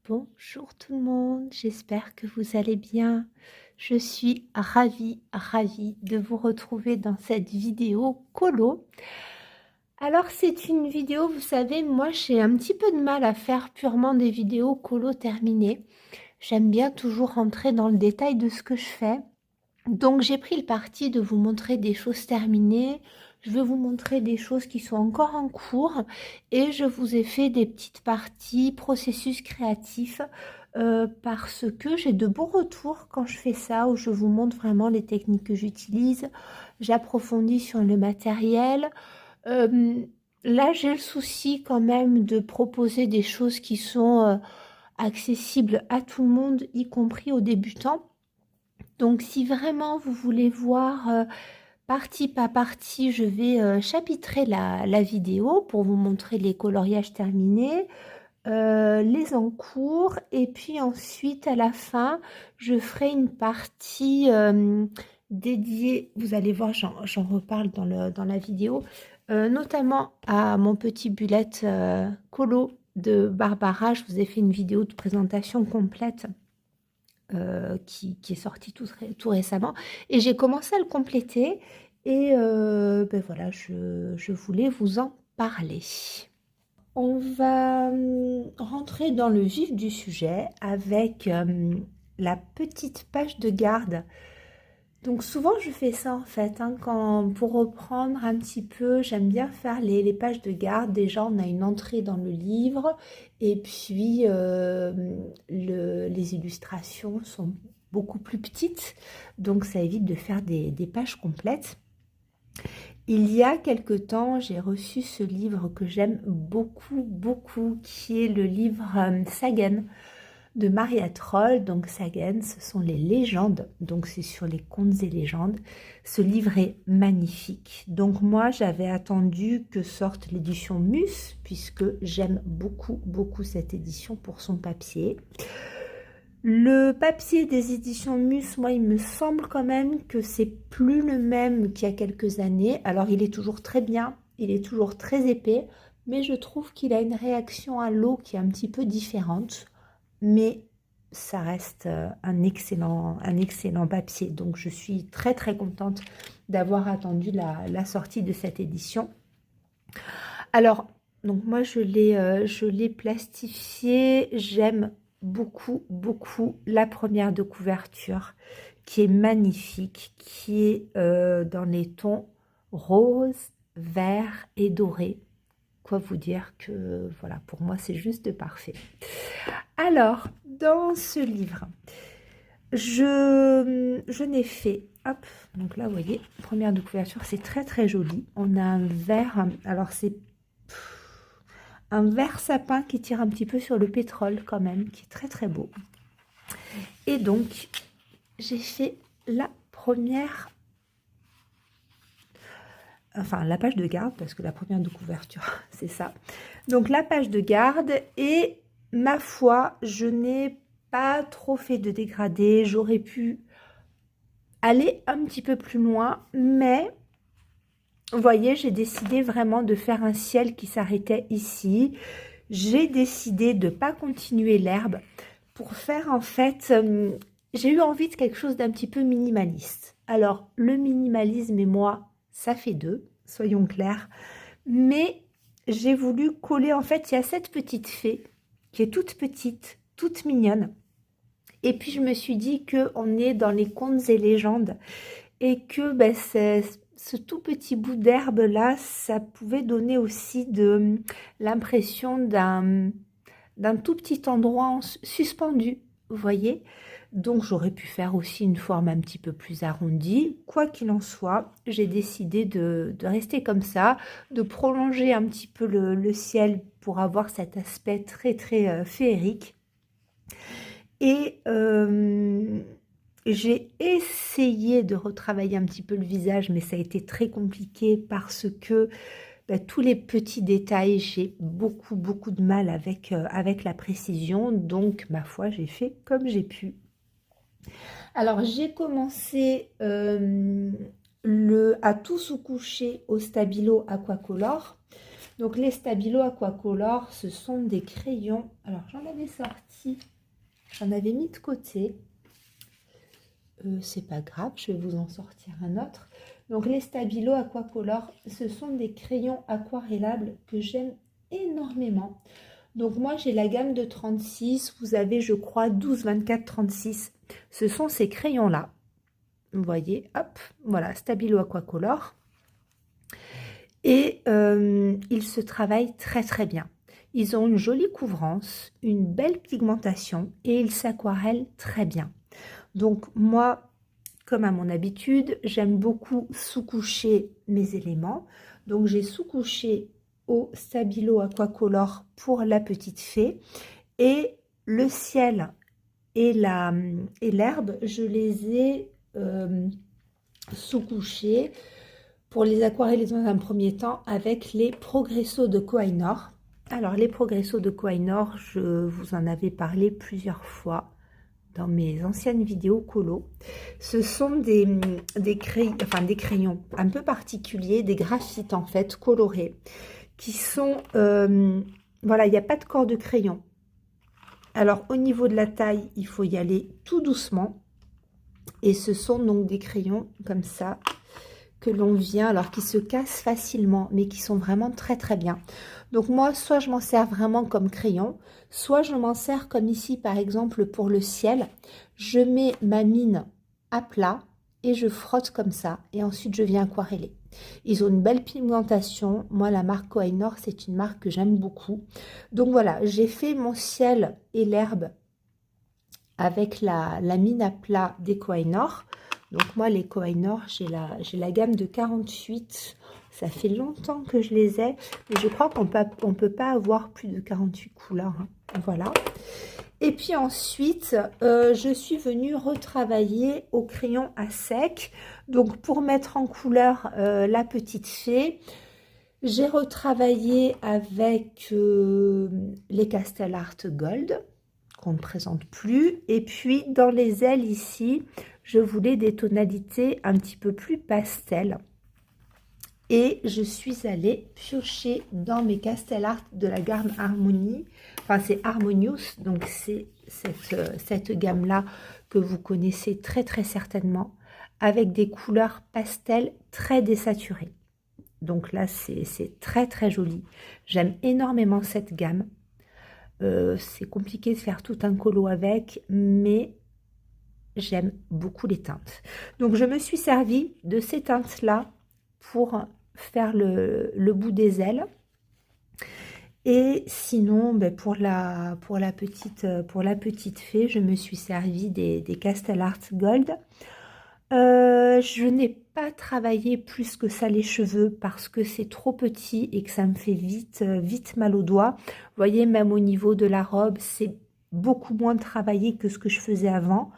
Bonjour tout le monde, j'espère que vous allez bien. Je suis ravie de vous retrouver dans cette vidéo colo. Alors c'est une vidéo, vous savez, moi j'ai un petit peu de mal à faire purement des vidéos colo terminées. J'aime bien toujours rentrer dans le détail de ce que je fais. Donc j'ai pris le parti de vous montrer des choses terminées. Je vais vous montrer des choses qui sont encore en cours et je vous ai fait des petites parties processus créatif parce que j'ai de bons retours quand je fais ça, où je vous montre vraiment les techniques que j'utilise. J'approfondis sur le matériel. Là j'ai le souci quand même de proposer des choses qui sont accessibles à tout le monde, y compris aux débutants. Donc si vraiment vous voulez voir partie par partie, je vais chapitrer la vidéo pour vous montrer les coloriages terminés, les en cours, et puis ensuite à la fin, je ferai une partie dédiée, vous allez voir, j'en reparle dans la vidéo, notamment à mon petit bullet colo de Barbara. Je vous ai fait une vidéo de présentation complète qui est sorti tout récemment, et j'ai commencé à le compléter, et ben voilà, je voulais vous en parler. On va rentrer dans le vif du sujet avec la petite page de garde. Donc souvent je fais ça en fait, hein, pour reprendre un petit peu, j'aime bien faire les pages de garde. Déjà on a une entrée dans le livre, et puis les illustrations sont beaucoup plus petites, donc ça évite de faire des pages complètes. Il y a quelque temps, j'ai reçu ce livre que j'aime beaucoup, qui est le livre Sagen de Maria Troll. Donc Sagen, ce sont les légendes, donc c'est sur les contes et légendes. Ce livre est magnifique. Donc moi, j'avais attendu que sorte l'édition Mus, puisque j'aime beaucoup cette édition pour son papier. Le papier des éditions Mus, moi, il me semble quand même que c'est plus le même qu'il y a quelques années. Alors, il est toujours très bien, il est toujours très épais, mais je trouve qu'il a une réaction à l'eau qui est un petit peu différente. Mais ça reste un excellent papier. Donc, je suis très contente d'avoir attendu la sortie de cette édition. Alors, donc moi, je l'ai plastifié. J'aime beaucoup la première de couverture, qui est magnifique, qui est dans les tons rose, vert et doré. Quoi vous dire que voilà, pour moi c'est juste parfait. Alors dans ce livre, je n'ai fait, hop, donc là vous voyez, première de couverture, c'est très joli. On a un vert, alors c'est un vert sapin qui tire un petit peu sur le pétrole quand même, qui est très beau. Et donc, j'ai fait la première, enfin la page de garde, parce que la première de couverture, c'est ça. Donc la page de garde, et ma foi, je n'ai pas trop fait de dégradé. J'aurais pu aller un petit peu plus loin, mais vous voyez, j'ai décidé vraiment de faire un ciel qui s'arrêtait ici. J'ai décidé de ne pas continuer l'herbe pour faire en fait, j'ai eu envie de quelque chose d'un petit peu minimaliste. Alors, le minimalisme et moi, ça fait deux, soyons clairs. Mais j'ai voulu coller, en fait, il y a cette petite fée qui est toute petite, toute mignonne. Et puis, je me suis dit qu'on est dans les contes et légendes, et que ben, ce tout petit bout d'herbe là, ça pouvait donner aussi l'impression d'un tout petit endroit suspendu, vous voyez. Donc j'aurais pu faire aussi une forme un petit peu plus arrondie. Quoi qu'il en soit, j'ai décidé de rester comme ça, de prolonger un petit peu le ciel pour avoir cet aspect très féerique. Et j'ai essayé de retravailler un petit peu le visage, mais ça a été très compliqué parce que tous les petits détails, j'ai beaucoup de mal avec la précision. Donc, ma foi, j'ai fait comme j'ai pu. Alors, j'ai commencé à tout sous-coucher au Stabilo Aquacolor. Donc les Stabilo Aquacolor, ce sont des crayons. Alors j'en avais sorti, j'en avais mis de côté. C'est pas grave, je vais vous en sortir un autre. Donc les Stabilo Aquacolor, ce sont des crayons aquarellables que j'aime énormément. Donc moi j'ai la gamme de 36, vous avez je crois 12, 24, 36. Ce sont ces crayons là. Vous voyez, hop, voilà, Stabilo Aquacolor. Et ils se travaillent très très bien. Ils ont une jolie couvrance, une belle pigmentation et ils s'aquarellent très bien. Donc moi, comme à mon habitude, j'aime beaucoup sous-coucher mes éléments. Donc j'ai sous-couché au Stabilo Aquacolor pour la petite fée. Et le ciel et l'herbe, je les ai sous-couchés pour les aquarelles dans un premier temps avec les Progresso de Kohinoor. Alors les Progresso de Kohinoor, je vous en avais parlé plusieurs fois dans mes anciennes vidéos colo. Ce sont des crayons un peu particuliers, des graphites en fait colorés qui sont, voilà, il n'y a pas de corps de crayon. Alors au niveau de la taille, il faut y aller tout doucement et ce sont donc des crayons comme ça que l'on vient, alors qui se cassent facilement, mais qui sont vraiment très très bien. Donc moi, soit je m'en sers vraiment comme crayon, soit je m'en sers comme ici par exemple pour le ciel. Je mets ma mine à plat et je frotte comme ça et ensuite je viens aquareller. Ils ont une belle pigmentation. Moi, la marque Kohinoor, c'est une marque que j'aime beaucoup. Donc voilà, j'ai fait mon ciel et l'herbe avec la mine à plat des Kohinoor. Donc moi, les Kohinoor, j'ai la gamme de 48. Ça fait longtemps que je les ai. Mais je crois qu'on peut pas avoir plus de 48 couleurs. Hein. Voilà. Et puis ensuite, je suis venue retravailler au crayon à sec. Donc pour mettre en couleur la petite fée, j'ai retravaillé avec les Castel Art Gold, qu'on ne présente plus. Et puis dans les ailes ici, je voulais des tonalités un petit peu plus pastel. Et je suis allée piocher dans mes Castel Art de la gamme Harmony. Enfin, c'est Harmonious, donc c'est cette gamme-là que vous connaissez très très certainement, avec des couleurs pastel très désaturées. Donc là, c'est très très joli. J'aime énormément cette gamme. C'est compliqué de faire tout un colo avec, mais j'aime beaucoup les teintes. Donc je me suis servi de ces teintes-là pour faire le bout des ailes. Et sinon, ben, pour la petite fée, je me suis servi des Castel Art Gold. Je n'ai pas travaillé plus que ça les cheveux parce que c'est trop petit et que ça me fait vite mal aux doigts. Vous voyez, même au niveau de la robe, c'est beaucoup moins travaillé que ce que je faisais avant.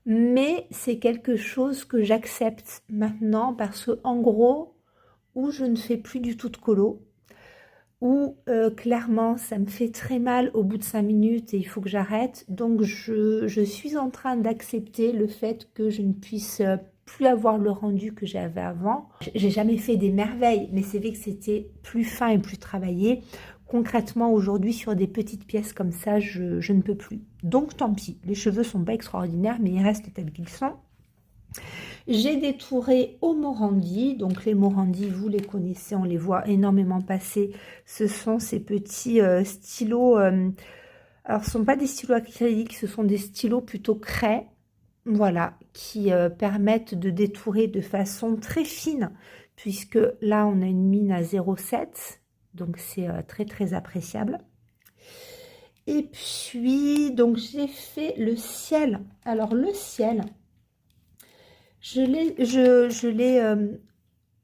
Mais c'est quelque chose que j'accepte maintenant parce que en gros, où je ne fais plus du tout de colo, où clairement ça me fait très mal au bout de 5 minutes et il faut que j'arrête. Donc je suis en train d'accepter le fait que je ne puisse plus avoir le rendu que j'avais avant. J'ai jamais fait des merveilles, mais c'est vrai que c'était plus fin et plus travaillé. Concrètement, aujourd'hui, sur des petites pièces comme ça, je ne peux plus. Donc tant pis, les cheveux sont pas extraordinaires, mais ils restent tels qu'ils sont. J'ai détouré au Morandi. Donc les Morandi, vous les connaissez, on les voit énormément passer. Ce sont ces petits stylos. Alors ce ne sont pas des stylos acryliques, ce sont des stylos plutôt craie. Voilà, qui permettent de détourer de façon très fine. Puisque là, on a une mine à 0,7. Donc c'est très très appréciable. Et puis, donc j'ai fait le ciel. Alors le ciel... Je l'ai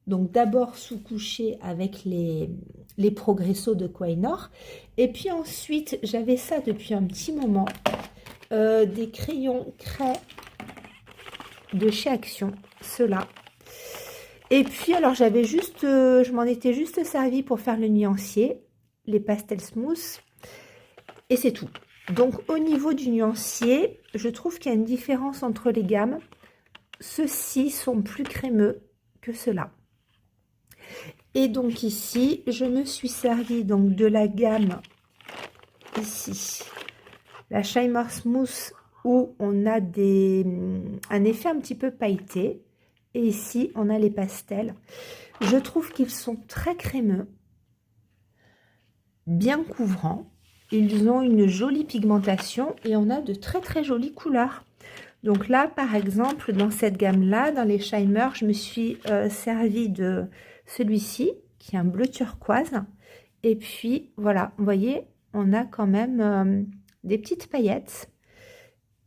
donc d'abord sous-couché avec les Progresso de Kohinoor. Et puis ensuite, j'avais ça depuis un petit moment. Des crayons craie de chez Action, ceux-là. Et puis, alors j'avais juste, je m'en étais juste servi pour faire le nuancier, les Pastel Smooth. Et c'est tout. Donc au niveau du nuancier, je trouve qu'il y a une différence entre les gammes. Ceux-ci sont plus crémeux que ceux-là. Et donc ici, je me suis servi donc de la gamme ici, la Shimmer Smooth, où on a un effet un petit peu pailleté. Et ici, on a les pastels. Je trouve qu'ils sont très crémeux, bien couvrants. Ils ont une jolie pigmentation et on a de très très jolies couleurs. Donc là, par exemple, dans cette gamme-là, dans les Shimmer, je me suis servi de celui-ci, qui est un bleu turquoise. Et puis, voilà, vous voyez, on a quand même des petites paillettes.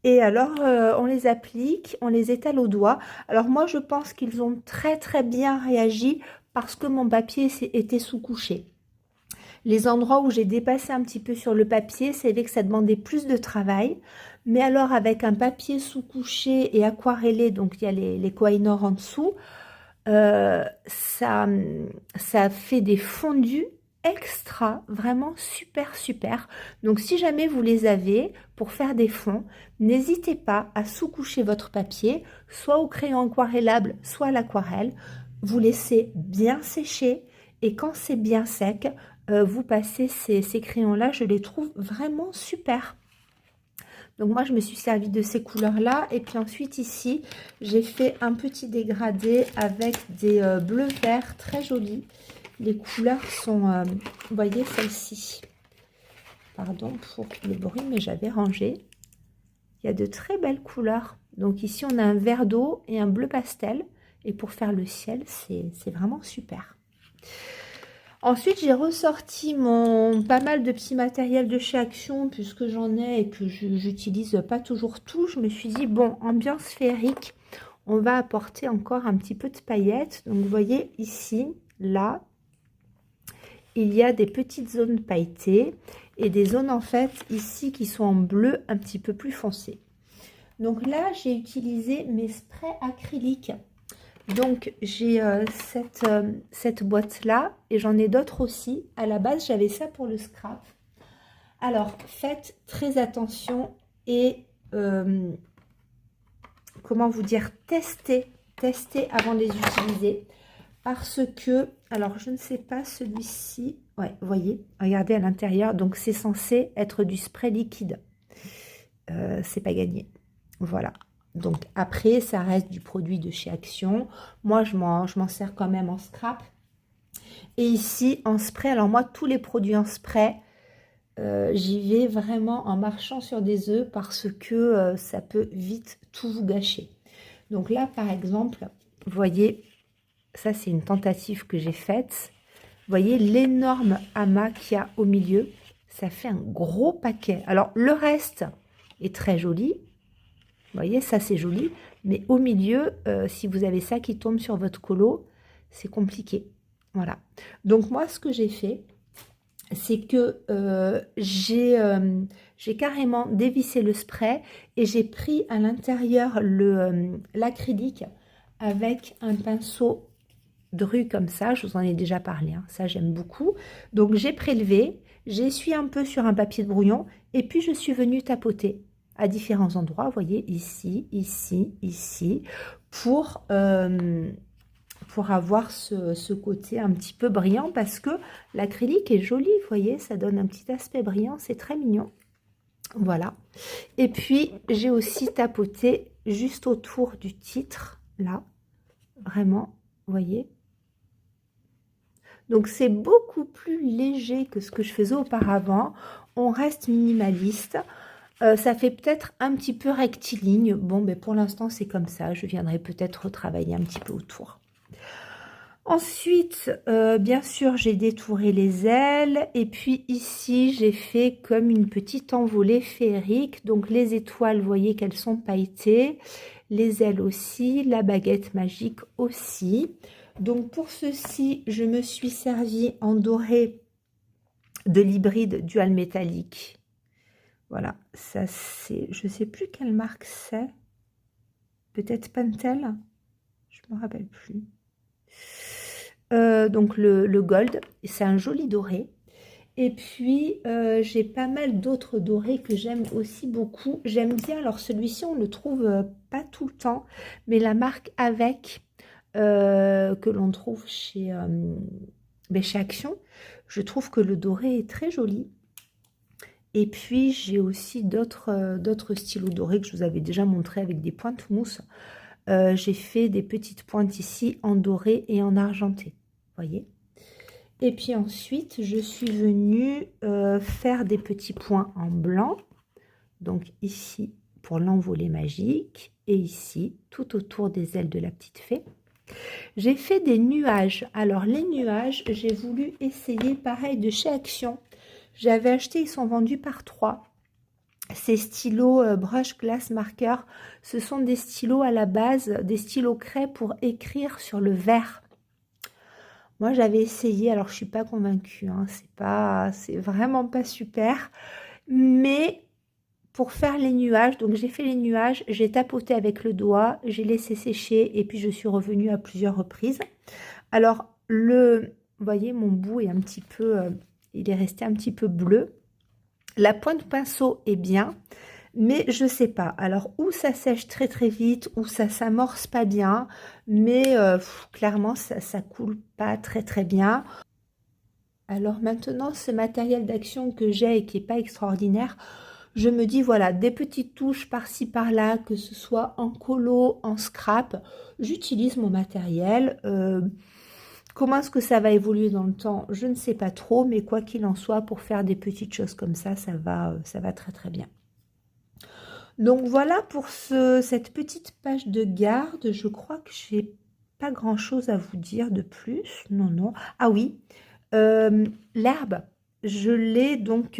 Et alors, on les applique, on les étale au doigt. Alors moi, je pense qu'ils ont très très bien réagi parce que mon papier était sous-couché. Les endroits où j'ai dépassé un petit peu sur le papier, c'est vrai que ça demandait plus de travail. Mais alors, avec un papier sous-couché et aquarellé, donc il y a les Kohinoor en dessous, ça fait des fondus extra, vraiment super super. Donc si jamais vous les avez pour faire des fonds, n'hésitez pas à sous-coucher votre papier, soit au crayon aquarellable, soit à l'aquarelle. Vous laissez bien sécher et quand c'est bien sec, vous passez ces crayons-là, je les trouve vraiment super. Donc moi, je me suis servi de ces couleurs-là. Et puis ensuite, ici, j'ai fait un petit dégradé avec des bleus verts très jolis. Les couleurs sont, vous voyez, celle-ci. Pardon pour le bruit, mais j'avais rangé. Il y a de très belles couleurs. Donc ici, on a un vert d'eau et un bleu pastel. Et pour faire le ciel, c'est vraiment super. Ensuite, j'ai ressorti pas mal de petits matériels de chez Action, puisque j'en ai et que je n'utilise pas toujours tout. Je me suis dit, bon, ambiance féerique, on va apporter encore un petit peu de paillettes. Donc, vous voyez ici, là, il y a des petites zones pailletées et des zones, en fait, ici, qui sont en bleu un petit peu plus foncé. Donc là, j'ai utilisé mes sprays acryliques. Donc, j'ai cette boîte-là et j'en ai d'autres aussi. À la base, j'avais ça pour le scrap. Alors, faites très attention et, comment vous dire, testez avant de les utiliser. Parce que, alors, je ne sais pas, celui-ci, ouais, vous voyez, regardez à l'intérieur. Donc, c'est censé être du spray liquide. C'est pas gagné. Voilà. Donc après, ça reste du produit de chez Action. Moi, je m'en sers quand même en scrap. Et ici, en spray, alors moi, tous les produits en spray, j'y vais vraiment en marchant sur des œufs parce que ça peut vite tout vous gâcher. Donc là, par exemple, vous voyez, ça c'est une tentative que j'ai faite. Vous voyez l'énorme amas qu'il y a au milieu. Ça fait un gros paquet. Alors, le reste est très joli. Vous voyez, ça c'est joli, mais au milieu, si vous avez ça qui tombe sur votre colo, c'est compliqué. Voilà. Donc moi, ce que j'ai fait, c'est que j'ai carrément dévissé le spray et j'ai pris à l'intérieur l'acrylique avec un pinceau de rue comme ça. Je vous en ai déjà parlé, hein, ça j'aime beaucoup. Donc j'ai prélevé, j'ai essuyé un peu sur un papier de brouillon et puis je suis venue tapoter à différents endroits, vous voyez, ici, ici, ici, pour avoir ce côté un petit peu brillant, parce que l'acrylique est joli, vous voyez, ça donne un petit aspect brillant, c'est très mignon. Voilà. Et puis, j'ai aussi tapoté juste autour du titre, là, vraiment, vous voyez. Donc, c'est beaucoup plus léger que ce que je faisais auparavant. On reste minimaliste. Ça fait peut-être un petit peu rectiligne. Bon, mais pour l'instant, c'est comme ça. Je viendrai peut-être retravailler un petit peu autour. Ensuite, bien sûr, j'ai détouré les ailes. Et puis ici, j'ai fait comme une petite envolée féerique. Donc, les étoiles, vous voyez qu'elles sont pailletées. Les ailes aussi. La baguette magique aussi. Donc, pour ceci, je me suis servi en doré de l'hybride dual métallique. Voilà, ça c'est, je ne sais plus quelle marque c'est, peut-être Pentel, je ne me rappelle plus. Donc le gold, c'est un joli doré. Et puis j'ai pas mal d'autres dorés que j'aime aussi beaucoup. J'aime bien, alors celui-ci on le trouve pas tout le temps, mais la marque Avec, que l'on trouve chez Action. Je trouve que le doré est très joli. Et puis, j'ai aussi d'autres stylos dorés que je vous avais déjà montré avec des pointes mousse. J'ai fait des petites pointes ici en doré et en argenté. Voyez. Et puis ensuite, je suis venue faire des petits points en blanc. Donc ici, pour l'envolée magique. Et ici, tout autour des ailes de la petite fée. J'ai fait des nuages. Alors, les nuages, j'ai voulu essayer pareil de chez Action. J'avais acheté, ils sont vendus par 3. Ces stylos brush glass marker, ce sont des stylos à la base, des stylos craie pour écrire sur le verre. Moi, j'avais essayé, alors je suis pas convaincue, hein, c'est vraiment pas super. Mais pour faire les nuages, donc j'ai fait les nuages, j'ai tapoté avec le doigt, j'ai laissé sécher et puis je suis revenue à plusieurs reprises. Alors, vous voyez, mon bout est un petit peu, il est resté un petit peu bleu. La pointe pinceau est bien, mais je sais pas. Alors, ou ça sèche très très vite, ou ça s'amorce pas bien, mais clairement, ça coule pas très très bien. Alors maintenant, ce matériel d'action que j'ai et qui est pas extraordinaire, je me dis, voilà, des petites touches par-ci par-là, que ce soit en colo, en scrap, j'utilise mon matériel. Comment est-ce que ça va évoluer dans le temps? Je ne sais pas trop, mais quoi qu'il en soit, pour faire des petites choses comme ça va très très bien. Donc voilà pour cette petite page de garde. Je crois que j'ai pas grand-chose à vous dire de plus. Non, non. Ah oui, l'herbe. Je l'ai donc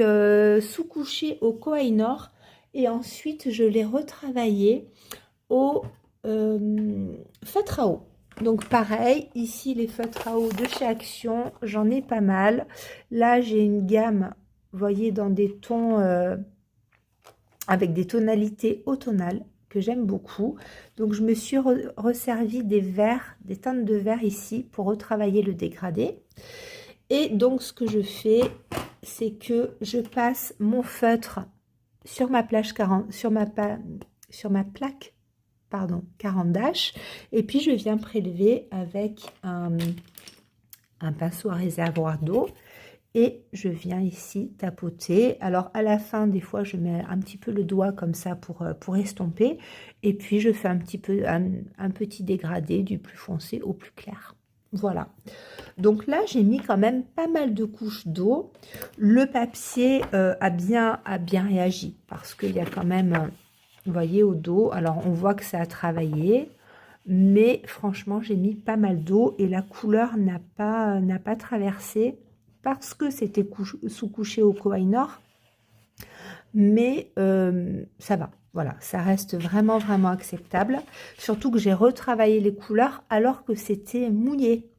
sous-couché au Koh-i-Noor et ensuite je l'ai retravaillé au feutre à eau. Donc pareil, ici les feutres à eau de chez Action, j'en ai pas mal. Là j'ai une gamme, vous voyez, dans des tons avec des tonalités automnales que j'aime beaucoup. Donc je me suis resservi des verres, des teintes de verre ici pour retravailler le dégradé. Et donc ce que je fais, c'est que je passe mon feutre sur ma plaque Caran d'Ache et puis je viens prélever avec un pinceau à réservoir d'eau et je viens ici tapoter. Alors à la fin, des fois, je mets un petit peu le doigt comme ça pour estomper et puis je fais un petit dégradé du plus foncé au plus clair. Voilà. Donc là, j'ai mis quand même pas mal de couches d'eau. Le papier a bien réagi parce qu'il y a quand même, vous voyez, au dos. Alors, on voit que ça a travaillé. Mais franchement, j'ai mis pas mal d'eau et la couleur n'a pas traversé parce que c'était sous-couché au Koh-i-Noor. Mais ça va. Voilà, ça reste vraiment, vraiment acceptable. Surtout que j'ai retravaillé les couleurs alors que c'était mouillé.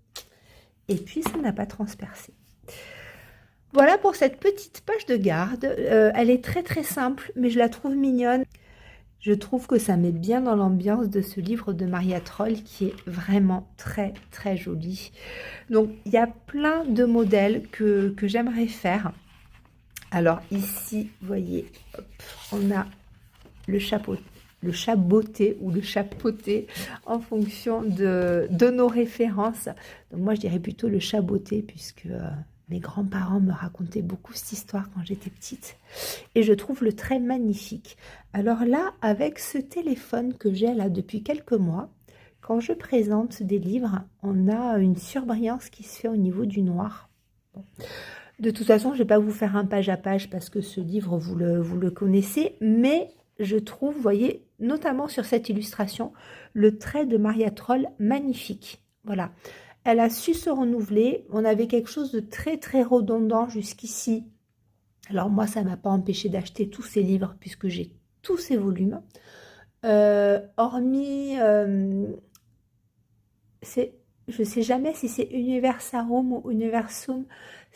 Et puis, ça n'a pas transpercé. Voilà pour cette petite page de garde. Elle est très, très simple, mais je la trouve mignonne. Je trouve que ça met bien dans l'ambiance de ce livre de Maria Troll qui est vraiment très, très joli. Donc, il y a plein de modèles que j'aimerais faire. Alors ici, vous voyez, hop, on a le chapeauté ou le chapeauté en fonction de nos références. Donc moi, je dirais plutôt le chapeauté puisque mes grands-parents me racontaient beaucoup cette histoire quand j'étais petite. Et je trouve le trait magnifique. Alors là, avec ce téléphone que j'ai là depuis quelques mois, quand je présente des livres, on a une surbrillance qui se fait au niveau du noir. Bon. De toute façon, je ne vais pas vous faire un page à page parce que ce livre, vous le connaissez, mais je trouve, vous voyez, notamment sur cette illustration, le trait de Maria Troll magnifique. Voilà. Elle a su se renouveler. On avait quelque chose de très, très redondant jusqu'ici. Alors moi, ça ne m'a pas empêché d'acheter tous ces livres puisque j'ai tous ces volumes. Hormis, je ne sais jamais si c'est Universarum ou Universum,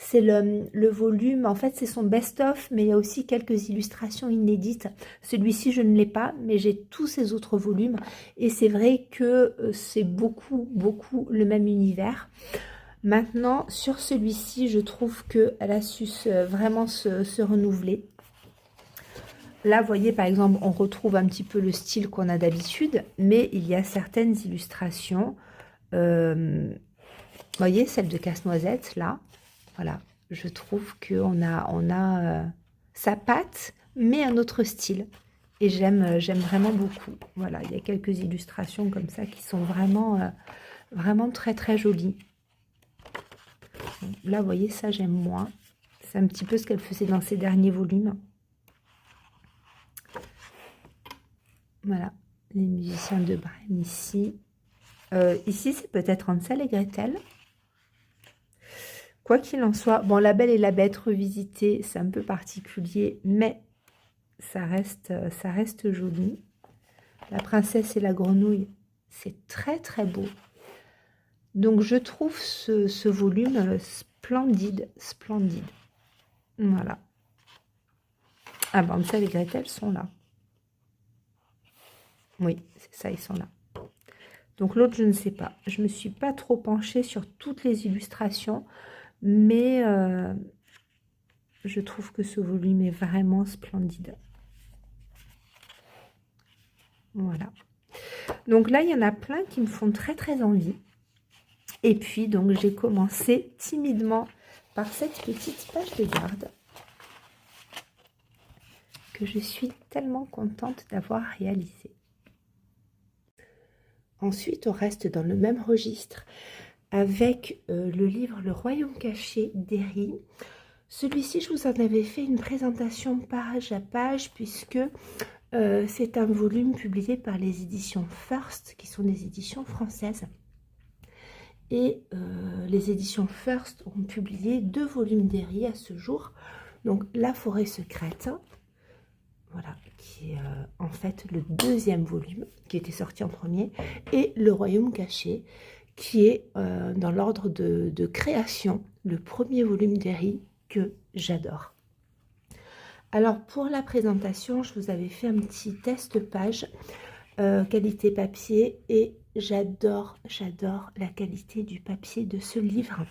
c'est le volume, en fait c'est son best-of, mais il y a aussi quelques illustrations inédites. Celui-ci je ne l'ai pas, mais j'ai tous ces autres volumes, et c'est vrai que c'est beaucoup, beaucoup le même univers. Maintenant, sur celui-ci, je trouve qu'elle a su vraiment se renouveler. Là, vous voyez, par exemple, on retrouve un petit peu le style qu'on a d'habitude, mais il y a certaines illustrations voyez, celle de casse-noisette, là, voilà, je trouve qu'on a sa patte, mais un autre style. Et j'aime vraiment beaucoup. Voilà, il y a quelques illustrations comme ça qui sont vraiment très très jolies. Là, vous voyez, ça, j'aime moins. C'est un petit peu ce qu'elle faisait dans ses derniers volumes. Voilà, les musiciens de Brême ici. Ici, c'est peut-être Hansel et Gretel. Quoi qu'il en soit, bon, La Belle et la Bête revisitée, c'est un peu particulier, mais ça reste joli. La Princesse et la Grenouille, c'est très très beau. Donc, je trouve ce volume splendide. Voilà. Ah ben, Hansel et Gretel sont là. Oui, c'est ça, ils sont là. Donc l'autre, je ne sais pas. Je ne me suis pas trop penchée sur toutes les illustrations, mais je trouve que ce volume est vraiment splendide. Voilà. Donc là, il y en a plein qui me font très très envie. Et puis, donc, j'ai commencé timidement par cette petite page de garde que je suis tellement contente d'avoir réalisée. Ensuite, on reste dans le même registre avec le livre Le Royaume caché d'Herry. Celui-ci, je vous en avais fait une présentation page à page puisque c'est un volume publié par les éditions First, qui sont des éditions françaises. Et les éditions First ont publié 2 volumes d'Herry à ce jour. Donc, La Forêt secrète, voilà, qui est en fait le 2e volume, qui était sorti en premier, et Le Royaume caché, qui est dans l'ordre de création, le 1er volume d'Herry que j'adore. Alors, pour la présentation, je vous avais fait un petit test page qualité papier et j'adore la qualité du papier de ce livre.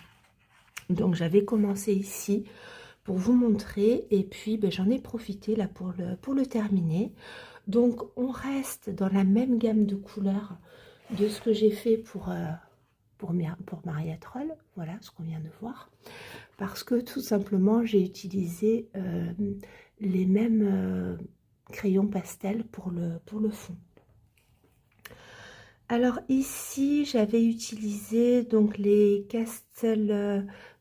Donc, j'avais commencé ici pour vous montrer et puis ben, j'en ai profité là pour le terminer. Donc, on reste dans la même gamme de couleurs de ce que j'ai fait pour Maria Troll, voilà ce qu'on vient de voir, parce que tout simplement j'ai utilisé les mêmes crayons pastel pour le fond. Alors ici j'avais utilisé donc les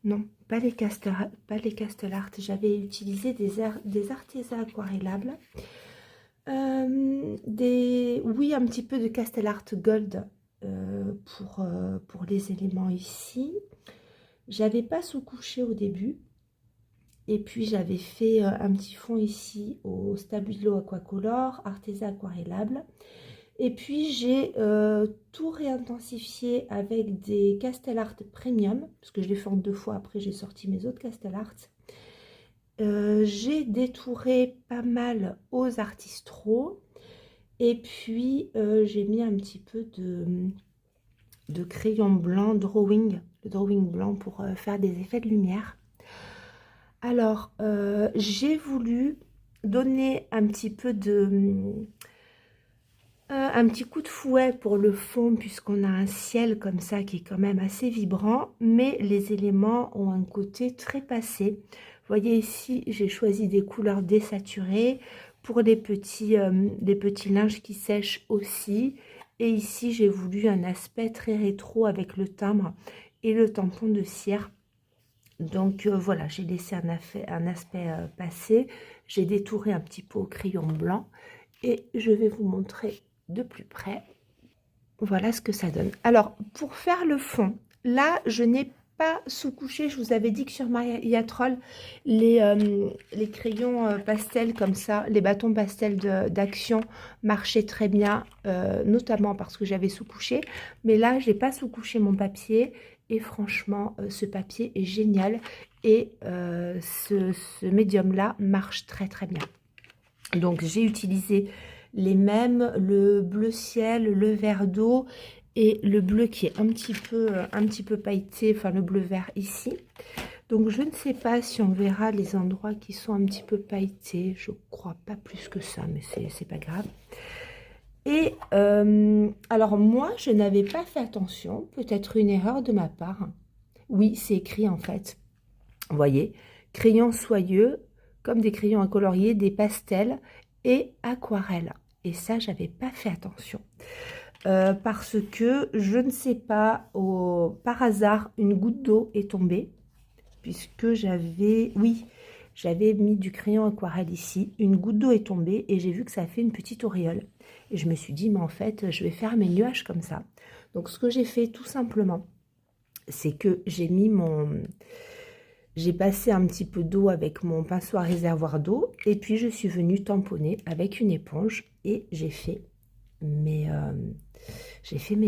non pas les Castle Art, j'avais utilisé des artesans aquarellables, oui un petit peu de Castle Art Gold pour les éléments ici. J'avais pas sous-couché au début. Et puis j'avais fait un petit fond ici au Stabilo Aquacolor, artisan aquarellable. Et puis j'ai tout réintensifié avec des Castle Art Premium, parce que je l'ai fait en 2 fois, après j'ai sorti mes autres Castle Art. J'ai détouré pas mal aux Artistro. Et puis j'ai mis un petit peu de crayon blanc drawing, le drawing blanc pour faire des effets de lumière. Alors, j'ai voulu donner un petit peu un petit coup de fouet pour le fond, puisqu'on a un ciel comme ça qui est quand même assez vibrant, mais les éléments ont un côté très passé. Vous voyez ici, j'ai choisi des couleurs désaturées pour les petits linges qui sèchent aussi. Et ici, j'ai voulu un aspect très rétro avec le timbre et le tampon de cire. Donc voilà, j'ai laissé un aspect passé, j'ai détouré un petit peu au crayon blanc et je vais vous montrer de plus près. Voilà ce que ça donne. Alors, pour faire le fond, là, je n'ai pas sous-couché. Je vous avais dit que sur Maria Troll, les crayons pastel comme ça, les bâtons pastel d'Action marchaient très bien, notamment parce que j'avais sous-couché. Mais là, je n'ai pas sous-couché mon papier. Et franchement, ce papier est génial. Et ce médium-là marche très très bien. Donc, j'ai utilisé les mêmes, le bleu ciel, le vert d'eau et le bleu qui est un petit peu pailleté, enfin le bleu vert ici. Donc je ne sais pas si on verra les endroits qui sont un petit peu pailletés, je crois pas plus que ça, mais c'est pas grave. Et alors moi, je n'avais pas fait attention, peut-être une erreur de ma part. Oui, c'est écrit en fait. Vous voyez, crayons soyeux, comme des crayons à colorier, des pastels et aquarelles. Et ça, j'avais pas fait attention. Parce que, je ne sais pas, par hasard, une goutte d'eau est tombée. Puisque j'avais, oui, j'avais mis du crayon aquarelle ici. Une goutte d'eau est tombée et j'ai vu que ça a fait une petite auréole. Et je me suis dit, mais en fait, je vais faire mes nuages comme ça. Donc, ce que j'ai fait, tout simplement, c'est que j'ai mis j'ai passé un petit peu d'eau avec mon pinceau à réservoir d'eau et puis je suis venue tamponner avec une éponge et j'ai fait mes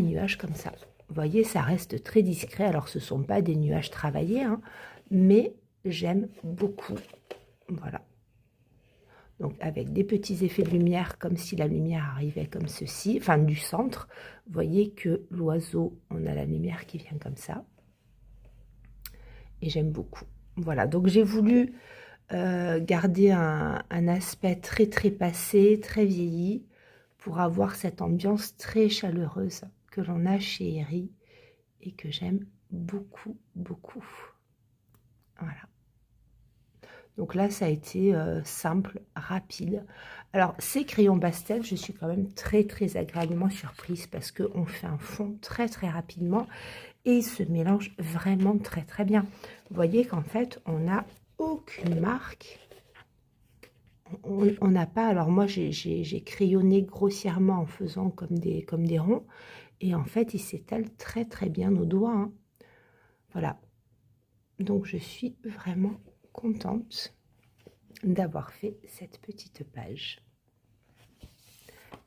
nuages comme ça. Vous voyez, ça reste très discret. Alors, ce ne sont pas des nuages travaillés, hein, mais j'aime beaucoup. Voilà. Donc, avec des petits effets de lumière, comme si la lumière arrivait comme ceci, enfin du centre. Vous voyez que l'oiseau, on a la lumière qui vient comme ça. Et j'aime beaucoup. Voilà, donc j'ai voulu garder un aspect très très passé, très vieilli, pour avoir cette ambiance très chaleureuse que l'on a chez Eri et que j'aime beaucoup, beaucoup. Voilà. Donc là, ça a été simple, rapide. Alors, ces crayons pastel, je suis quand même très, très agréablement surprise parce qu'on fait un fond très, très rapidement et il se mélange vraiment très, très bien. Vous voyez qu'en fait, on n'a aucune marque. On n'a pas... Alors, moi, j'ai crayonné grossièrement en faisant comme des ronds. Et en fait, il s'étale très, très bien aux doigts. Hein. Voilà. Donc, je suis vraiment contente d'avoir fait cette petite page.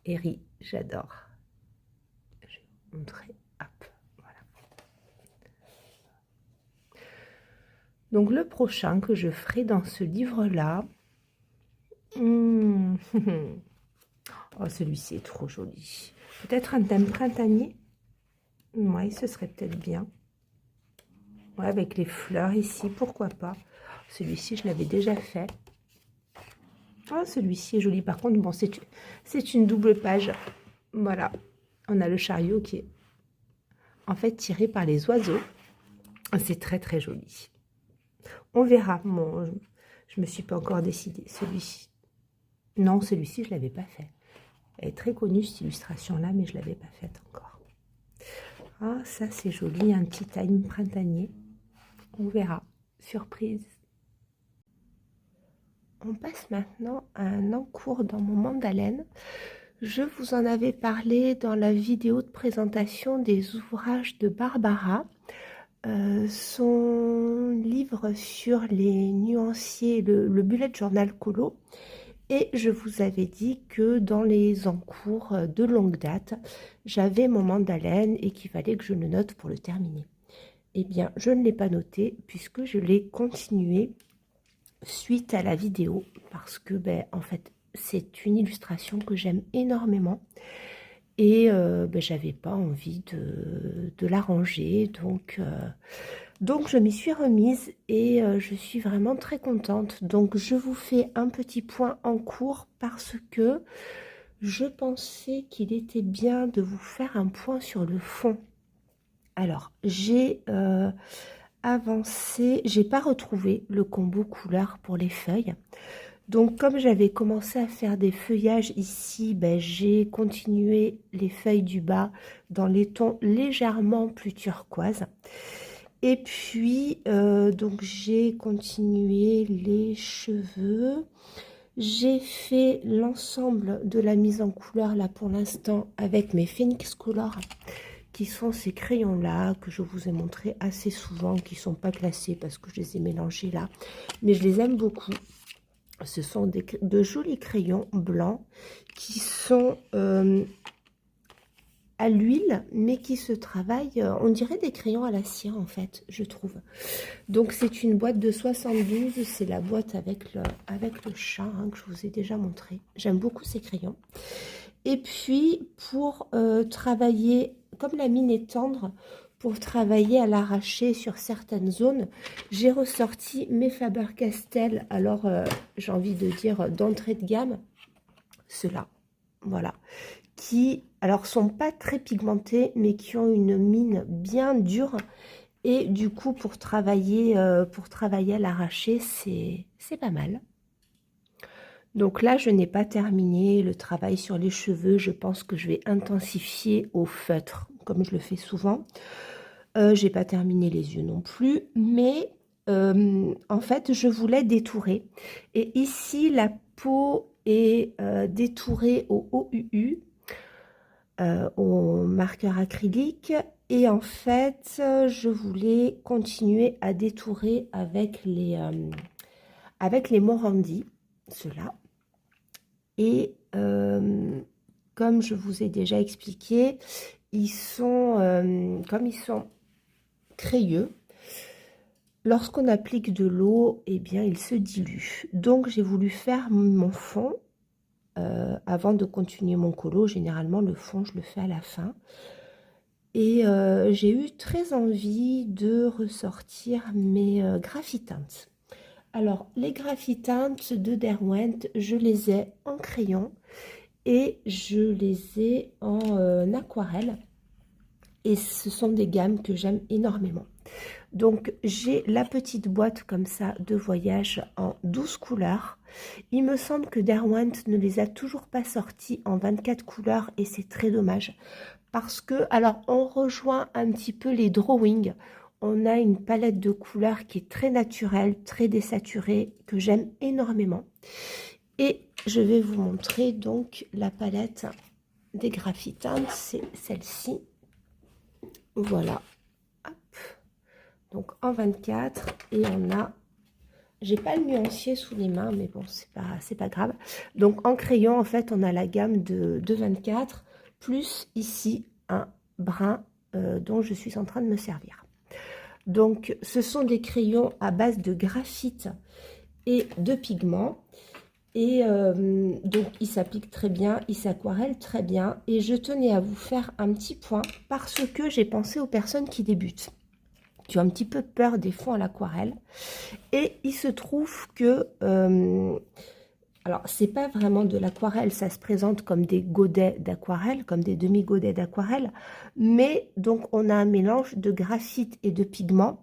Eri, j'adore. Je vais vous montrer. Hop, voilà. Donc le prochain que je ferai dans ce livre-là, oh, celui-ci est trop joli. Peut-être un thème printanier. Oui, ce serait peut-être bien. Ouais, avec les fleurs ici, pourquoi pas. Celui-ci, je l'avais déjà fait. Oh, celui-ci est joli. Par contre, bon, c'est une double page. Voilà. On a le chariot qui est en fait tiré par les oiseaux. C'est très, très joli. On verra. Bon, je me suis pas encore décidée. Celui-ci. Non, celui-ci, je l'avais pas fait. Elle est très connue, cette illustration-là, mais je l'avais pas faite encore. Ah, ça, c'est joli. Un petit time printanier. On verra. Surprise. On passe maintenant à un encours dans mon mandalène. Je vous en avais parlé dans la vidéo de présentation des ouvrages de Barbara. Son livre sur les nuanciers, le bullet journal colo. Et je vous avais dit que dans les encours de longue date, j'avais mon mandalène et qu'il fallait que je le note pour le terminer. Eh bien, je ne l'ai pas noté puisque je l'ai continué suite à la vidéo parce que, en fait, c'est une illustration que j'aime énormément et j'avais pas envie de la ranger, donc je m'y suis remise et je suis vraiment très contente. Donc je vous fais un petit point en cours parce que je pensais qu'il était bien de vous faire un point sur le fond. Alors j'ai avancé, j'ai pas retrouvé le combo couleur pour les feuilles. Donc comme j'avais commencé à faire des feuillages ici, j'ai continué les feuilles du bas dans les tons légèrement plus turquoise. Et puis donc j'ai continué les cheveux. J'ai fait l'ensemble de la mise en couleur là pour l'instant avec mes Phoenix Color, qui sont ces crayons là que je vous ai montré assez souvent, qui sont pas classés parce que je les ai mélangés là, mais je les aime beaucoup. Ce sont de jolis crayons blancs qui sont à l'huile, mais qui se travaillent, on dirait des crayons à la cire en fait, je trouve. Donc c'est une boîte de 72, c'est la boîte avec le chat hein, que je vous ai déjà montré. J'aime beaucoup ces crayons. Et puis pour travailler, comme la mine est tendre, pour travailler à l'arraché sur certaines zones, j'ai ressorti mes Faber-Castell, alors j'ai envie de dire d'entrée de gamme, ceux-là, voilà, qui, alors, sont pas très pigmentés, mais qui ont une mine bien dure. Et du coup, pour travailler à l'arraché, c'est pas mal. Donc là, je n'ai pas terminé le travail sur les cheveux. Je pense que je vais intensifier au feutre, comme je le fais souvent. J'ai pas terminé les yeux non plus, mais en fait, je voulais détourer. Et ici, la peau est détourée au OUU, au marqueur acrylique. Et en fait, je voulais continuer à détourer avec les Morandi, ceux-là. Et comme je vous ai déjà expliqué, ils sont, comme ils sont crayeux, lorsqu'on applique de l'eau, eh bien, ils se diluent. Donc, j'ai voulu faire mon fond avant de continuer mon colo. Généralement, le fond, je le fais à la fin. Et j'ai eu très envie de ressortir mes graphitantes. Alors, les graphitantes de Derwent, je les ai en crayon et je les ai en aquarelle. Et ce sont des gammes que j'aime énormément. Donc, j'ai la petite boîte comme ça de voyage en 12 couleurs. Il me semble que Derwent ne les a toujours pas sortis en 24 couleurs et c'est très dommage. Parce que, alors, on rejoint un petit peu les drawings. On a une palette de couleurs qui est très naturelle, très désaturée, que j'aime énormément. Et je vais vous montrer donc la palette des graphitantes, c'est celle-ci. Voilà. Hop. Donc en 24, et on a, j'ai pas le nuancier sous les mains, mais bon, c'est pas grave. Donc en crayon, en fait, on a la gamme de 24, plus ici un brun dont je suis en train de me servir. Donc ce sont des crayons à base de graphite et de pigments. Et donc, il s'applique très bien, il s'aquarelle très bien. Et je tenais à vous faire un petit point parce que j'ai pensé aux personnes qui débutent, qui ont un petit peu peur des fonds à l'aquarelle. Et il se trouve que, alors, c'est pas vraiment de l'aquarelle, ça se présente comme des godets d'aquarelle, comme des demi-godets d'aquarelle. Mais donc, on a un mélange de graphite et de pigments.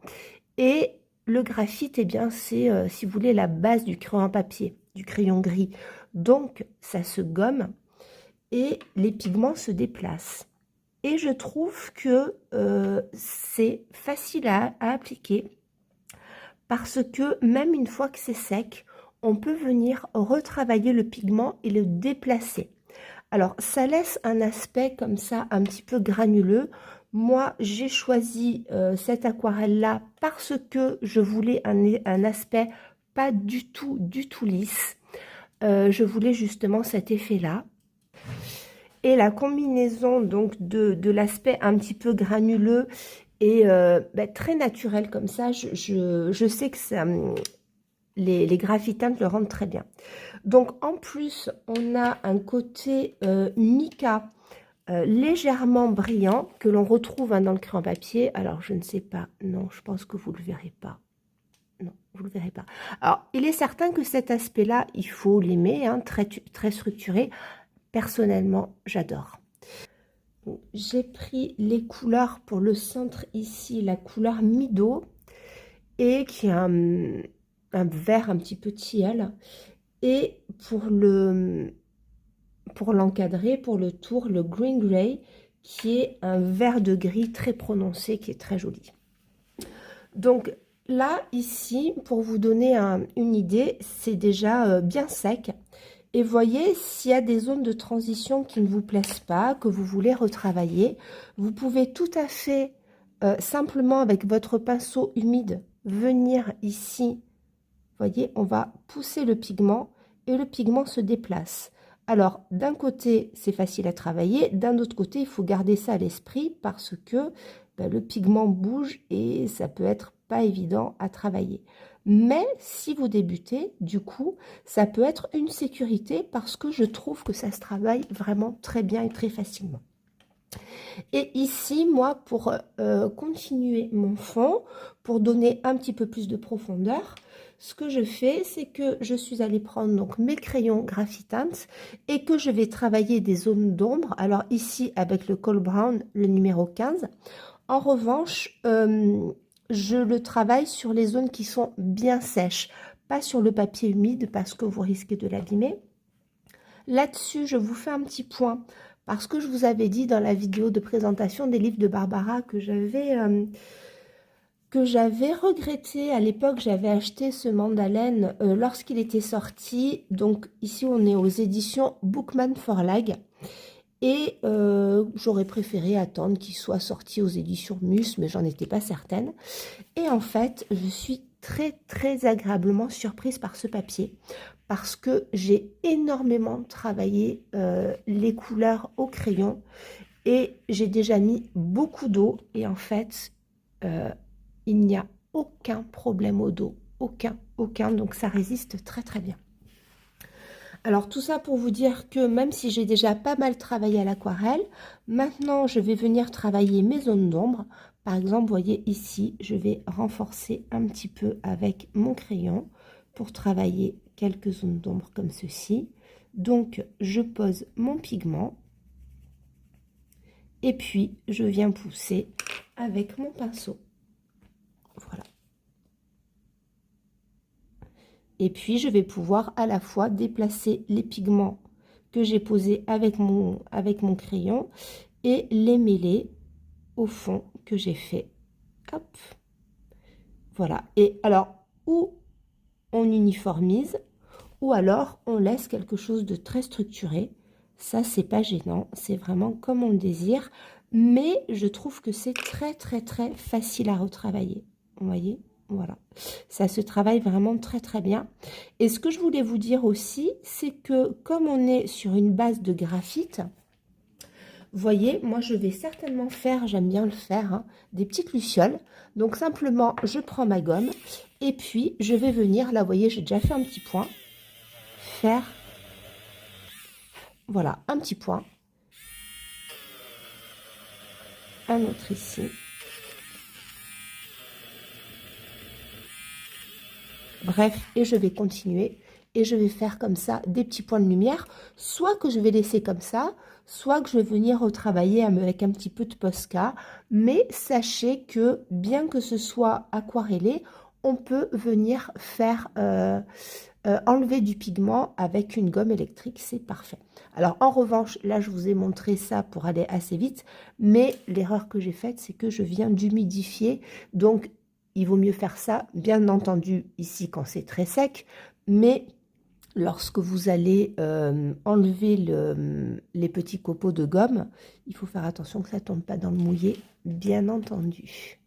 Et le graphite, eh bien, c'est, si vous voulez, la base du crayon à papier, du crayon gris. Donc, ça se gomme et les pigments se déplacent. Et je trouve que c'est facile à appliquer parce que même une fois que c'est sec, on peut venir retravailler le pigment et le déplacer. Alors, ça laisse un aspect comme ça, un petit peu granuleux. Moi, j'ai choisi cette aquarelle-là parce que je voulais un aspect pas du tout lisse. Je voulais justement cet effet-là. Et la combinaison donc de l'aspect un petit peu granuleux et très naturel comme ça, je sais que ça, les graphitantes le rendent très bien. Donc en plus, on a un côté mica légèrement brillant que l'on retrouve dans le crayon papier. Alors je ne sais pas, non, je pense que vous ne le verrez pas. Non, vous ne le verrez pas. Alors il est certain que cet aspect-là, il faut l'aimer, hein, très structuré. Personnellement, j'adore. J'ai pris les couleurs pour le centre ici, la couleur Mido, et qui est un vert un petit peu tilleul. Et pour l'encadrer, pour le tour, le Green Grey, qui est un vert de gris très prononcé, qui est très joli. Donc là, ici, pour vous donner une idée, c'est déjà bien sec. Et voyez, s'il y a des zones de transition qui ne vous plaisent pas, que vous voulez retravailler, vous pouvez tout à fait, simplement avec votre pinceau humide, venir ici. Voyez, on va pousser le pigment et le pigment se déplace. Alors, d'un côté, c'est facile à travailler. D'un autre côté, il faut garder ça à l'esprit parce que le pigment bouge et ça peut être pas évident à travailler. Mais si vous débutez, du coup, ça peut être une sécurité parce que je trouve que ça se travaille vraiment très bien et très facilement. Et ici, moi, pour continuer mon fond, pour donner un petit peu plus de profondeur, ce que je fais, c'est que je suis allée prendre donc mes crayons Graphitint et que je vais travailler des zones d'ombre. Alors ici, avec le Coal Brown, le numéro 15. En revanche, je le travaille sur les zones qui sont bien sèches, pas sur le papier humide parce que vous risquez de l'abîmer. Là-dessus, je vous fais un petit point parce que je vous avais dit dans la vidéo de présentation des livres de Barbara que j'avais regretté. À l'époque, j'avais acheté ce Mandalaine lorsqu'il était sorti. Donc ici, on est aux éditions Bookman for Lag. Et j'aurais préféré attendre qu'il soit sorti aux éditions Mus, mais j'en étais pas certaine. Et en fait, je suis très très agréablement surprise par ce papier parce que j'ai énormément travaillé les couleurs au crayon et j'ai déjà mis beaucoup d'eau et en fait, il n'y a aucun problème au dos, aucun, donc ça résiste très très bien. Alors tout ça pour vous dire que même si j'ai déjà pas mal travaillé à l'aquarelle, maintenant je vais venir travailler mes zones d'ombre. Par exemple, vous voyez ici, je vais renforcer un petit peu avec mon crayon pour travailler quelques zones d'ombre comme ceci. Donc je pose mon pigment et puis je viens pousser avec mon pinceau. Voilà. Et puis, je vais pouvoir à la fois déplacer les pigments que j'ai posés avec mon crayon et les mêler au fond que j'ai fait. Hop. Voilà. Et alors, ou on uniformise, ou alors on laisse quelque chose de très structuré. Ça, c'est pas gênant. C'est vraiment comme on le désire. Mais je trouve que c'est très, très, très facile à retravailler. Vous voyez ? Voilà, ça se travaille vraiment très très bien. Et ce que je voulais vous dire aussi, c'est que comme on est sur une base de graphite, vous voyez, moi je vais certainement faire, j'aime bien le faire, hein, des petites lucioles. Donc simplement, je prends ma gomme et puis je vais venir, là vous voyez, j'ai déjà fait un petit point, faire, voilà, un petit point, un autre ici. Bref, et je vais continuer et je vais faire comme ça des petits points de lumière, soit que je vais laisser comme ça, soit que je vais venir retravailler avec un petit peu de Posca. Mais sachez que bien que ce soit aquarellé, on peut venir faire enlever du pigment avec une gomme électrique, c'est parfait. Alors en revanche, là je vous ai montré ça pour aller assez vite, mais l'erreur que j'ai faite, c'est que je viens d'humidifier, donc il vaut mieux faire ça, bien entendu, ici quand c'est très sec, mais lorsque vous allez enlever les petits copeaux de gomme, il faut faire attention que ça ne tombe pas dans le mouillé, bien entendu.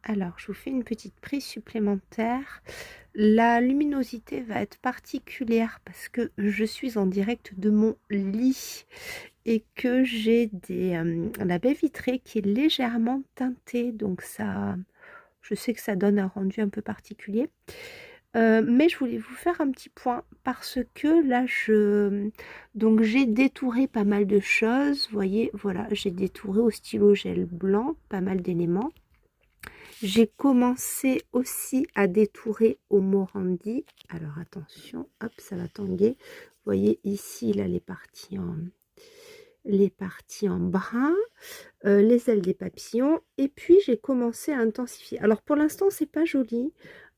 Alors, je vous fais une petite prise supplémentaire. La luminosité va être particulière parce que je suis en direct de mon lit et que j'ai la baie vitrée qui est légèrement teintée, donc ça, je sais que ça donne un rendu un peu particulier. Mais je voulais vous faire un petit point parce que là, donc j'ai détouré pas mal de choses. Vous voyez, voilà, j'ai détouré au stylo gel blanc pas mal d'éléments. J'ai commencé aussi à détourer au Morandi. Alors attention, hop, ça va tanguer. Vous voyez ici, là, les parties en brun, les ailes des papillons. Et puis, j'ai commencé à intensifier. Alors, pour l'instant, c'est pas joli.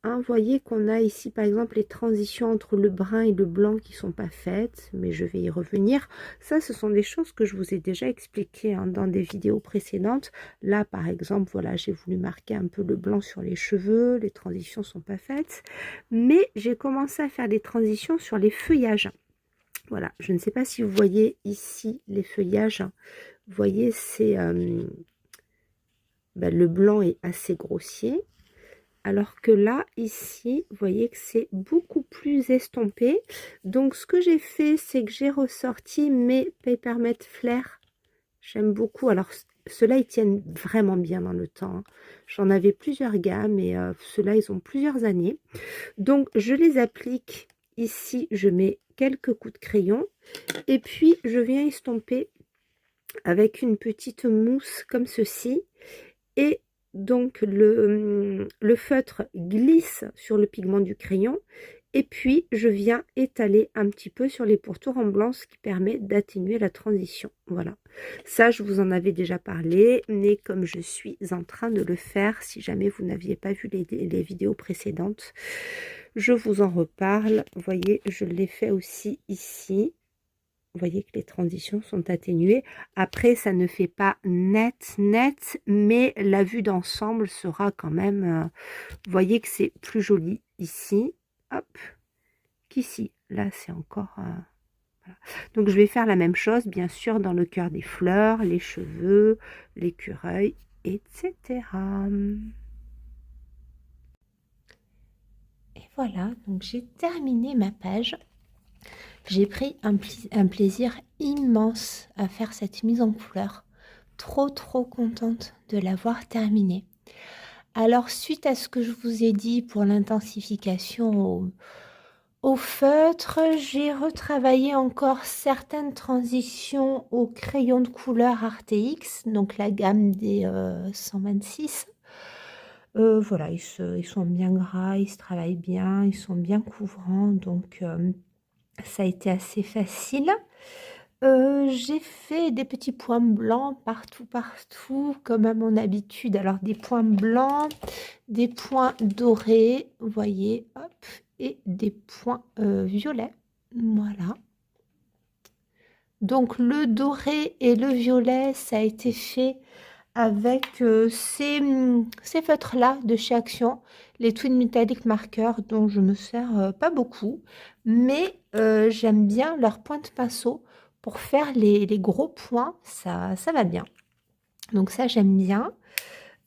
Hein, vous voyez qu'on a ici, par exemple, les transitions entre le brun et le blanc qui sont pas faites, mais je vais y revenir. Ça, ce sont des choses que je vous ai déjà expliquées hein, dans des vidéos précédentes. Là, par exemple, voilà, j'ai voulu marquer un peu le blanc sur les cheveux. Les transitions sont pas faites. Mais j'ai commencé à faire des transitions sur les feuillages. Voilà, je ne sais pas si vous voyez ici les feuillages. Vous voyez, c'est le blanc est assez grossier. Alors que là, ici, vous voyez que c'est beaucoup plus estompé. Donc, ce que j'ai fait, c'est que j'ai ressorti mes Papermate Flair. J'aime beaucoup. Alors, ceux-là, ils tiennent vraiment bien dans le temps. J'en avais plusieurs gammes et ceux-là, ils ont plusieurs années. Donc, je les applique ici. Je mets quelques coups de crayon. Et puis, je viens estomper avec une petite mousse comme ceci. Et donc le feutre glisse sur le pigment du crayon. Et puis, je viens étaler un petit peu sur les pourtours en blanc, ce qui permet d'atténuer la transition. Voilà. Ça, je vous en avais déjà parlé, mais comme je suis en train de le faire, si jamais vous n'aviez pas vu les vidéos précédentes, je vous en reparle. Vous voyez, je l'ai fait aussi ici. Vous voyez que les transitions sont atténuées. Après, ça ne fait pas net, mais la vue d'ensemble sera quand même... vous voyez que c'est plus joli ici. Hop, qu'ici. Là, c'est encore... voilà. Donc, je vais faire la même chose, bien sûr, dans le cœur des fleurs, les cheveux, l'écureuil, etc. Et voilà, donc j'ai terminé ma page. J'ai pris un plaisir immense à faire cette mise en couleur. Trop contente de l'avoir terminée. Alors, suite à ce que je vous ai dit pour l'intensification au feutre, j'ai retravaillé encore certaines transitions au crayon de couleur ArtX, donc la gamme des 126. Voilà, ils sont bien gras, ils se travaillent bien, ils sont bien couvrants, donc ça a été assez facile. J'ai fait des petits points blancs partout, comme à mon habitude. Alors, des points blancs, des points dorés, vous voyez, hop, et des points violets. Voilà. Donc, le doré et le violet, ça a été fait avec ces feutres-là de chez Action, les Twin Metallic Markers, dont je me sers pas beaucoup, mais j'aime bien leur pointe pinceau pour faire les gros points, ça va bien. Donc ça, j'aime bien.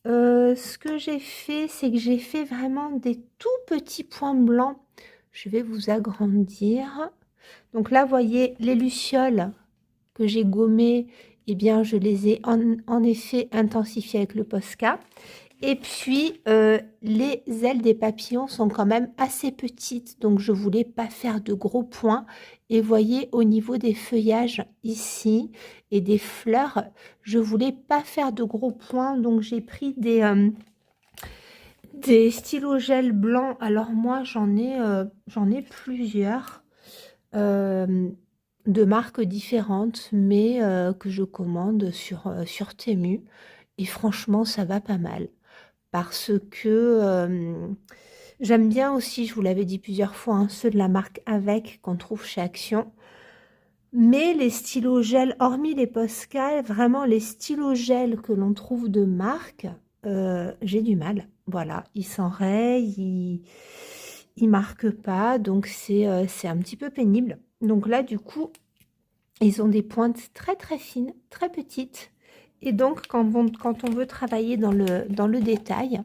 Ce que j'ai fait, c'est que j'ai fait vraiment des tout petits points blancs. Je vais vous agrandir. Donc là, vous voyez, les lucioles que j'ai gommées, eh bien, je les ai en effet intensifiées avec le Posca. Et puis, les ailes des papillons sont quand même assez petites, donc je voulais pas faire de gros points. Et voyez, au niveau des feuillages ici et des fleurs, je voulais pas faire de gros points, donc j'ai pris des stylos gel blancs. Alors moi, j'en ai plusieurs. De marques différentes, mais que je commande sur Temu. Et franchement, ça va pas mal. Parce que j'aime bien aussi, je vous l'avais dit plusieurs fois, hein, ceux de la marque Avec qu'on trouve chez Action. Mais les stylos gel, hormis les Posca, vraiment les stylos gel que l'on trouve de marque, j'ai du mal. Voilà, ils s'enrayent, ils marquent pas, donc c'est un petit peu pénible. Donc là, du coup, ils ont des pointes très fines, très petites. Et donc, quand on veut travailler dans le détail,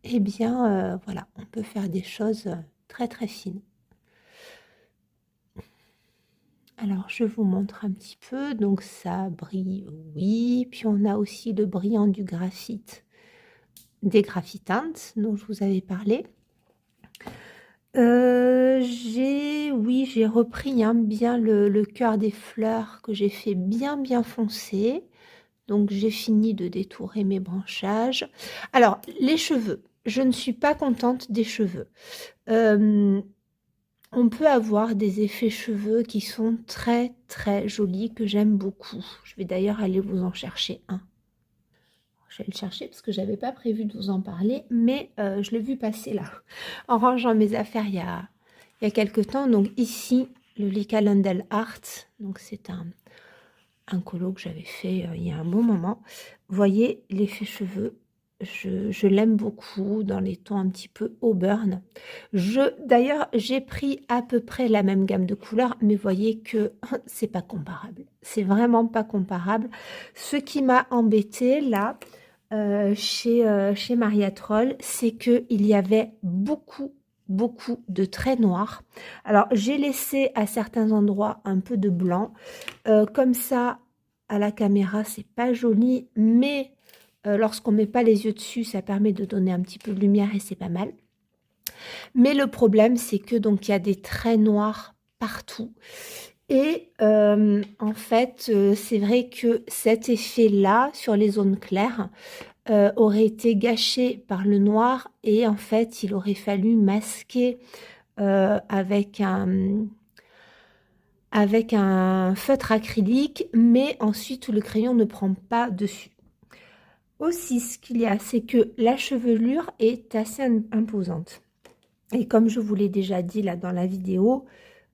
eh bien, voilà, on peut faire des choses très fines. Alors, je vous montre un petit peu. Donc, ça brille, oui. Puis, on a aussi le brillant du graphite, des graphitantes dont je vous avais parlé. J'ai repris hein, bien le cœur des fleurs que j'ai fait bien foncé. Donc, j'ai fini de détourer mes branchages. Alors, les cheveux. Je ne suis pas contente des cheveux. On peut avoir des effets cheveux qui sont très jolis, que j'aime beaucoup. Je vais d'ailleurs aller vous en chercher un. Je vais le chercher parce que j'avais pas prévu de vous en parler, mais je l'ai vu passer là, en rangeant mes affaires il y a quelques temps. Donc ici, le Lika Lundell Art. Donc c'est un colo que j'avais fait il y a un bon moment. Vous voyez l'effet cheveux. Je l'aime beaucoup dans les tons un petit peu auburn. D'ailleurs, j'ai pris à peu près la même gamme de couleurs, mais voyez que c'est pas comparable. C'est vraiment pas comparable. Ce qui m'a embêté là, chez Maria Troll, c'est qu'il y avait beaucoup de traits noirs. Alors, j'ai laissé à certains endroits un peu de blanc. Comme ça, à la caméra, c'est pas joli, mais lorsqu'on met pas les yeux dessus, ça permet de donner un petit peu de lumière et c'est pas mal. Mais le problème, c'est que donc il y a des traits noirs partout. Et en fait, c'est vrai que cet effet-là, sur les zones claires, aurait été gâché par le noir et en fait, il aurait fallu masquer avec un feutre acrylique, mais ensuite le crayon ne prend pas dessus. Aussi, ce qu'il y a, c'est que la chevelure est assez imposante. Et comme je vous l'ai déjà dit là dans la vidéo,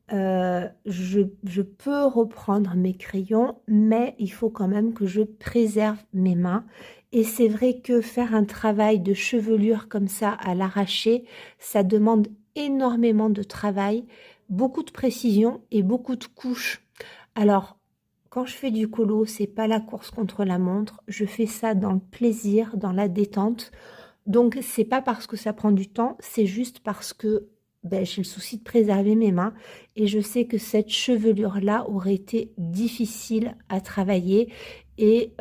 je peux reprendre mes crayons, mais il faut quand même que je préserve mes mains. Et c'est vrai que faire un travail de chevelure comme ça à l'arraché, ça demande énormément de travail, beaucoup de précision et beaucoup de couches. Alors, quand je fais du colo, c'est pas la course contre la montre. Je fais ça dans le plaisir, dans la détente. Donc, c'est pas parce que ça prend du temps, c'est juste parce que j'ai le souci de préserver mes mains et je sais que cette chevelure-là aurait été difficile à travailler et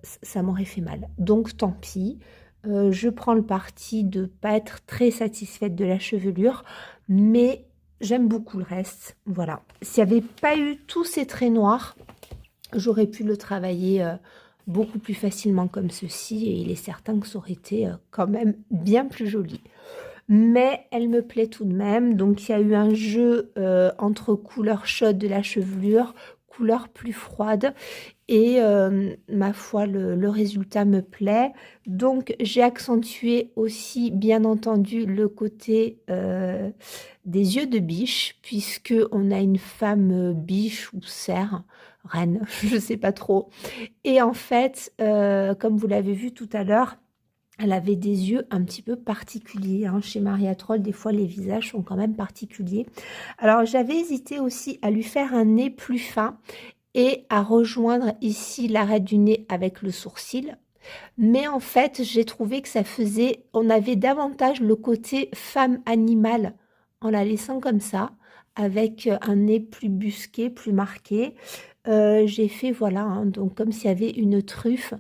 ça m'aurait fait mal. Donc, tant pis. Je prends le parti de ne pas être très satisfaite de la chevelure, mais j'aime beaucoup le reste. Voilà. S'il n'y avait pas eu tous ces traits noirs, j'aurais pu le travailler beaucoup plus facilement comme ceci et il est certain que ça aurait été quand même bien plus joli. Mais elle me plaît tout de même. Donc il y a eu un jeu entre couleur chaude de la chevelure, couleur plus froide et ma foi le résultat me plaît. Donc j'ai accentué aussi bien entendu le côté des yeux de biche puisque on a une femme biche ou cerf, reine, je sais pas trop. Et en fait, comme vous l'avez vu tout à l'heure, elle avait des yeux un petit peu particuliers. Hein. Chez Maria Troll, des fois, les visages sont quand même particuliers. Alors, j'avais hésité aussi à lui faire un nez plus fin et à rejoindre ici l'arrêt du nez avec le sourcil. Mais en fait, j'ai trouvé que ça faisait... On avait davantage le côté femme animale en la laissant comme ça, avec un nez plus busqué, plus marqué. J'ai fait, voilà, hein, donc comme s'il y avait une truffe.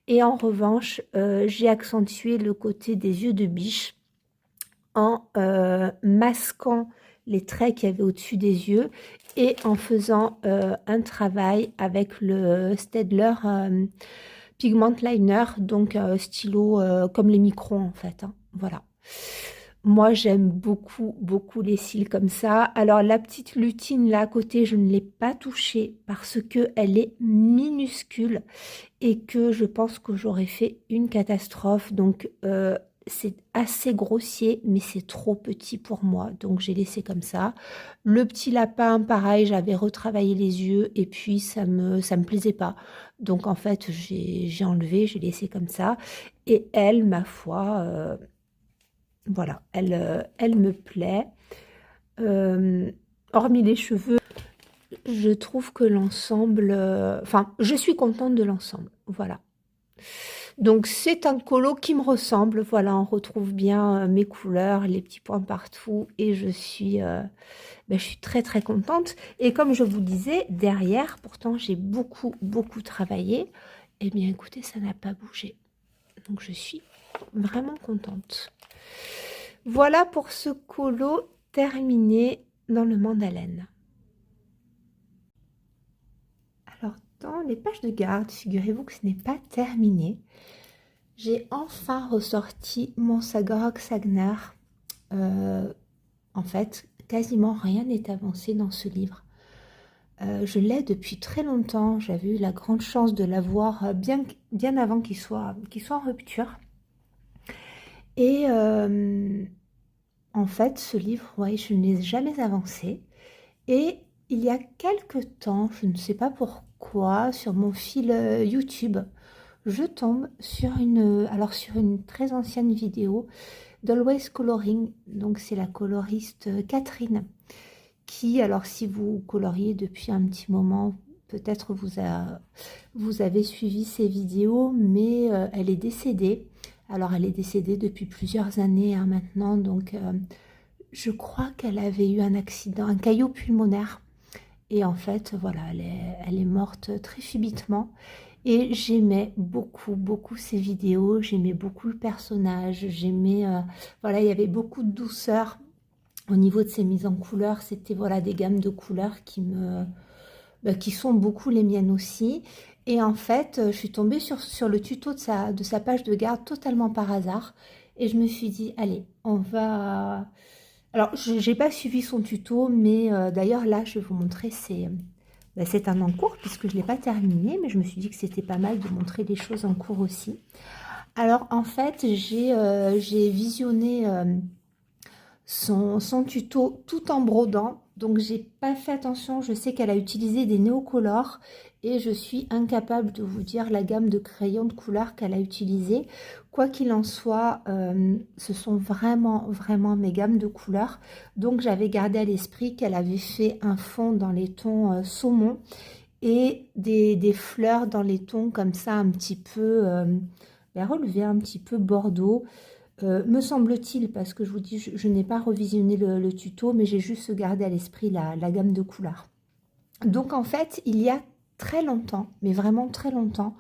Et en revanche, j'ai accentué le côté des yeux de biche en masquant les traits qu'il y avait au-dessus des yeux et en faisant un travail avec le Staedtler Pigment Liner, donc stylo comme les microns en fait. Hein, voilà. Moi, j'aime beaucoup, beaucoup les cils comme ça. Alors, la petite lutine là à côté, je ne l'ai pas touchée parce qu'elle est minuscule et que je pense que j'aurais fait une catastrophe. Donc, c'est assez grossier, mais c'est trop petit pour moi. Donc, j'ai laissé comme ça. Le petit lapin, pareil, j'avais retravaillé les yeux et puis ça me plaisait pas. Donc, en fait, j'ai enlevé, j'ai laissé comme ça. Et elle, ma foi... voilà, elle me plaît. Hormis les cheveux, je trouve que l'ensemble... Enfin, je suis contente de l'ensemble. Voilà. Donc, c'est un colo qui me ressemble. Voilà, on retrouve bien mes couleurs, les petits points partout. Et je suis très, très contente. Et comme je vous disais, derrière, pourtant, j'ai beaucoup, beaucoup travaillé. Eh bien, écoutez, ça n'a pas bougé. Donc, je suis vraiment contente. Voilà pour ce colo terminé dans le mandalaine. Alors, dans les pages de garde, figurez-vous que ce n'est pas terminé. J'ai enfin ressorti mon Sagorok Sagner. En fait, quasiment rien n'est avancé dans ce livre. Je l'ai depuis très longtemps. J'avais eu la grande chance de l'avoir bien avant qu'il soit en rupture. Et... en fait, ce livre, ouais, je ne l'ai jamais avancé. Et il y a quelque temps, je ne sais pas pourquoi, sur mon fil YouTube, je tombe sur sur une très ancienne vidéo d'Always Coloring. Donc, c'est la coloriste Catherine qui, alors si vous coloriez depuis un petit moment, peut-être vous avez suivi ses vidéos, mais elle est décédée. Alors, elle est décédée depuis plusieurs années hein, maintenant, donc je crois qu'elle avait eu un accident, un caillot pulmonaire. Et en fait, voilà, elle est morte très subitement. Et j'aimais beaucoup, beaucoup ses vidéos, j'aimais beaucoup le personnage, j'aimais, voilà, il y avait beaucoup de douceur au niveau de ses mises en couleur. C'était, voilà, des gammes de couleurs qui me qui sont beaucoup les miennes aussi. Et en fait, je suis tombée sur le tuto de sa page de garde totalement par hasard. Et je me suis dit, allez, on va... Alors, je n'ai pas suivi son tuto, mais d'ailleurs, là, je vais vous montrer, c'est un en cours, puisque je ne l'ai pas terminé, mais je me suis dit que c'était pas mal de montrer des choses en cours aussi. Alors, en fait, j'ai visionné son tuto tout en brodant. Donc j'ai pas fait attention, je sais qu'elle a utilisé des néocolores et je suis incapable de vous dire la gamme de crayons de couleur qu'elle a utilisé. Quoi qu'il en soit, ce sont vraiment mes gammes de couleurs. Donc j'avais gardé à l'esprit qu'elle avait fait un fond dans les tons saumon et des fleurs dans les tons comme ça un petit peu relevés, un petit peu bordeaux. Me semble-t-il, parce que je vous dis, je n'ai pas revisionné le tuto, mais j'ai juste gardé à l'esprit la gamme de couleurs. Donc en fait, il y a très longtemps, mais vraiment très longtemps,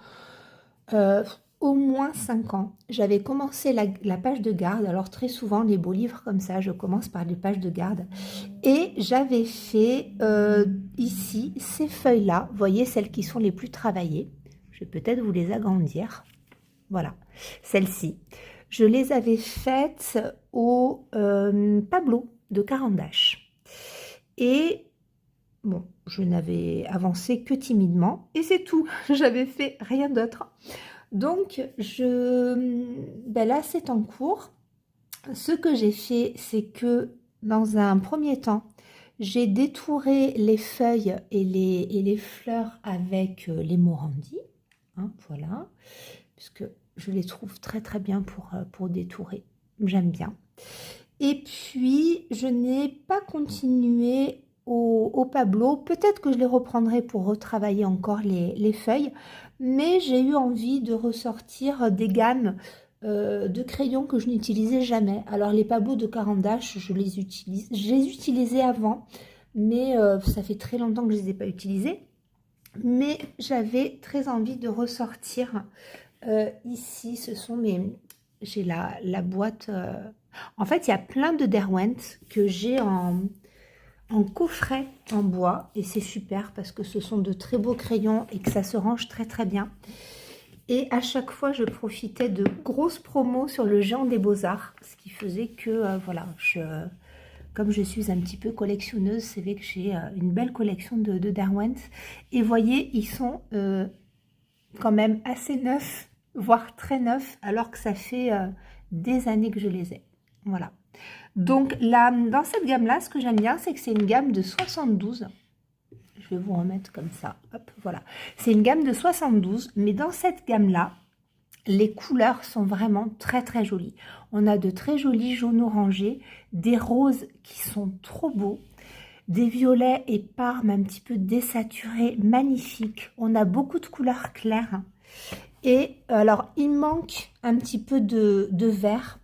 au moins 5 ans, j'avais commencé la page de garde. Alors très souvent, les beaux livres comme ça, je commence par les pages de garde. Et j'avais fait ici, ces feuilles-là, vous voyez, celles qui sont les plus travaillées. Je vais peut-être vous les agrandir. Voilà, celles-ci. Je les avais faites au tableau de Caran d'Ache. Et bon, je n'avais avancé que timidement et c'est tout. J'avais fait rien d'autre. Donc, là, c'est en cours. Ce que j'ai fait, c'est que dans un premier temps, j'ai détouré les feuilles et les fleurs avec les morandis. Hein, voilà, puisque je les trouve très bien pour détourer. J'aime bien. Et puis, je n'ai pas continué au Pablo. Peut-être que je les reprendrai pour retravailler encore les feuilles. Mais j'ai eu envie de ressortir des gammes de crayons que je n'utilisais jamais. Alors, les Pablo de Caran d'Ache, je les utilise. Je les utilisais avant, mais ça fait très longtemps que je ne les ai pas utilisés. Mais j'avais très envie de ressortir... ici, ce sont j'ai la boîte... En fait, il y a plein de Derwent que j'ai en coffret en bois. Et c'est super parce que ce sont de très beaux crayons et que ça se range très bien. Et à chaque fois, je profitais de grosses promos sur le Géant des Beaux-Arts. Ce qui faisait que, voilà, comme je suis un petit peu collectionneuse, c'est vrai que j'ai une belle collection de Derwent. Et voyez, ils sont quand même assez neufs, voire très neufs, alors que ça fait des années que je les ai. Voilà. Donc là, dans cette gamme-là, ce que j'aime bien, c'est que c'est une gamme de 72. Je vais vous remettre comme ça. Hop, voilà. C'est une gamme de 72, mais dans cette gamme-là, les couleurs sont vraiment très jolies. On a de très jolis jaunes orangés, des roses qui sont trop beaux, des violets épars, mais un petit peu désaturés, magnifiques. On a beaucoup de couleurs claires. Et alors, il manque un petit peu de vert.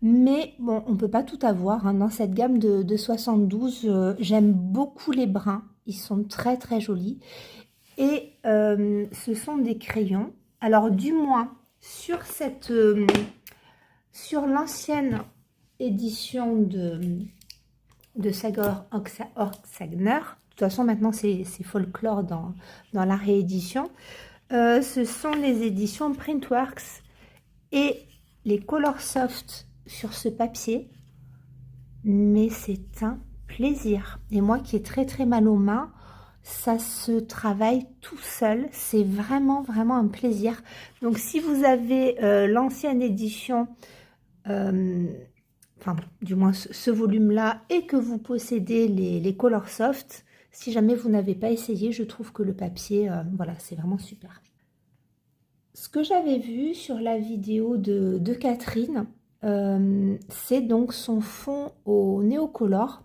Mais bon, on ne peut pas tout avoir. Hein. Dans cette gamme de 72, j'aime beaucoup les bruns. Ils sont très jolis. Et ce sont des crayons. Alors, du moins, sur l'ancienne édition de Sagar Orgsagner, de toute façon, maintenant, c'est folklore dans la réédition. Ce sont les éditions Printworks et les Color Soft sur ce papier, mais c'est un plaisir. Et moi qui ai très mal aux mains, ça se travaille tout seul. C'est vraiment un plaisir. Donc si vous avez l'ancienne édition, enfin du moins ce volume-là, et que vous possédez les Color Soft, si jamais vous n'avez pas essayé, je trouve que le papier, voilà, c'est vraiment super. Ce que j'avais vu sur la vidéo de Catherine, c'est donc son fond au néocolore.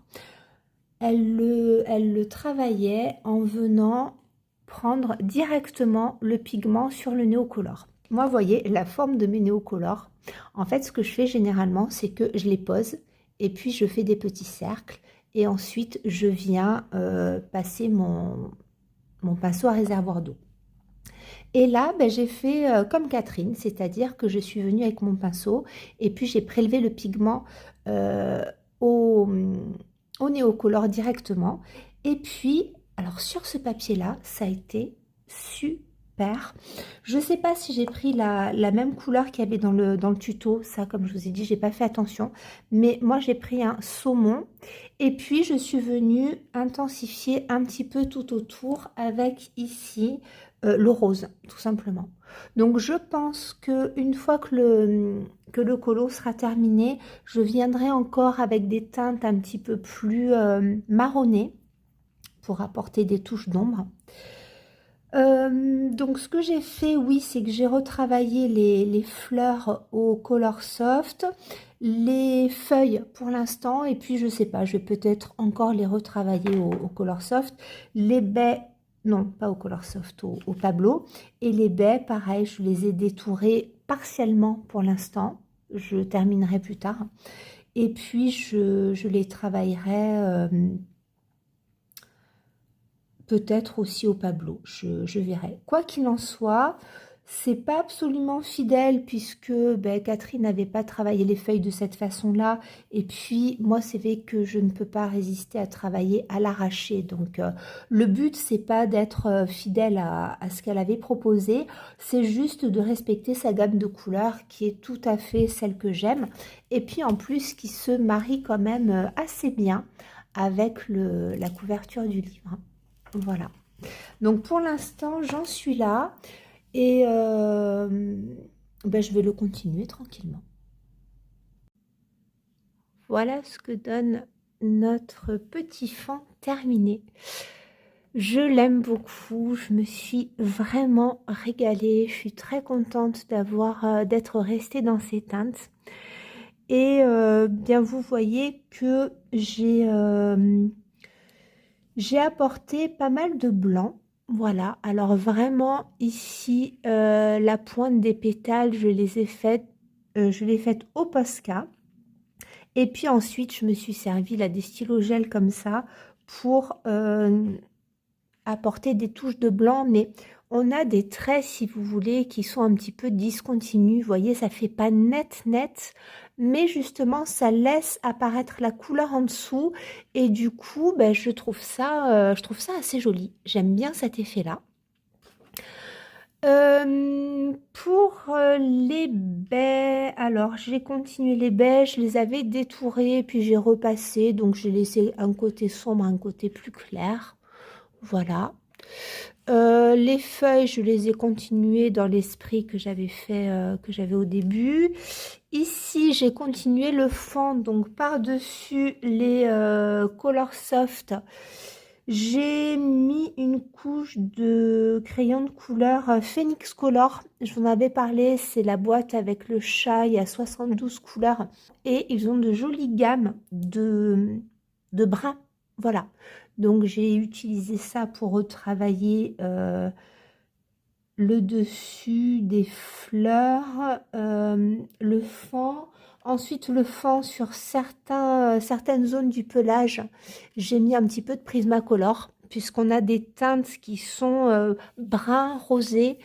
Elle le travaillait en venant prendre directement le pigment sur le néocolore. Moi, vous voyez, la forme de mes néocolores, en fait, ce que je fais généralement, c'est que je les pose et puis je fais des petits cercles et ensuite je viens passer mon pinceau à réservoir d'eau. Et là, j'ai fait comme Catherine, c'est-à-dire que je suis venue avec mon pinceau et puis j'ai prélevé le pigment au néocolore directement. Et puis, Alors sur ce papier-là, ça a été super. Je ne sais pas si j'ai pris la même couleur qu'il y avait dans le tuto. Ça, comme je vous ai dit, j'ai pas fait attention. Mais moi, j'ai pris un saumon. Et puis, je suis venue intensifier un petit peu tout autour avec ici le rose, tout simplement. Donc, je pense qu'une fois que le colo sera terminé, je viendrai encore avec des teintes un petit peu plus marronnées pour apporter des touches d'ombre. Donc ce que j'ai fait, oui, c'est que j'ai retravaillé les fleurs au Color Soft, les feuilles pour l'instant, et puis je sais pas, je vais peut-être encore les retravailler au Color Soft. Les baies, non, pas au Color Soft, au Pablo. Et les baies, pareil, je les ai détourées partiellement pour l'instant. Je terminerai plus tard. Et puis je les travaillerai peut-être aussi au Pablo, je verrai. Quoi qu'il en soit, c'est pas absolument fidèle puisque Catherine n'avait pas travaillé les feuilles de cette façon-là. Et puis, moi, c'est vrai que je ne peux pas résister à travailler à l'arraché. Donc, le but, c'est pas d'être fidèle à ce qu'elle avait proposé. C'est juste de respecter sa gamme de couleurs qui est tout à fait celle que j'aime. Et puis, en plus, qui se marie quand même assez bien avec la couverture du livre. Voilà. Donc pour l'instant, j'en suis là et je vais le continuer tranquillement. Voilà ce que donne notre petit fond terminé. Je l'aime beaucoup, je me suis vraiment régalée. Je suis très contente d'être restée dans ces teintes. Et bien vous voyez que j'ai apporté pas mal de blanc, voilà. Alors vraiment ici, la pointe des pétales, je l'ai faite au Posca. Et puis ensuite, je me suis servi là des stylos gel comme ça pour apporter des touches de blanc. Mais on a des traits, si vous voulez, qui sont un petit peu discontinus. Vous voyez, ça fait pas net, mais justement, ça laisse apparaître la couleur en dessous. Et du coup, je trouve ça assez joli. J'aime bien cet effet-là. Pour les baies, alors j'ai continué les baies, je les avais détourées, puis j'ai repassé. Donc, j'ai laissé un côté sombre, un côté plus clair. Voilà. Les feuilles, je les ai continuées dans l'esprit que j'avais fait, que j'avais au début. Ici, j'ai continué le fond, donc par-dessus les Color Soft. J'ai mis une couche de crayon de couleur Phoenix Color. Je vous en avais parlé, c'est la boîte avec le chat, il y a 72 couleurs. Et ils ont de jolies gammes de brun. Voilà. Donc, j'ai utilisé ça pour retravailler le dessus des fleurs, le fond. Ensuite, le fond sur certaines zones du pelage, j'ai mis un petit peu de Prismacolor, puisqu'on a des teintes qui sont brun rosé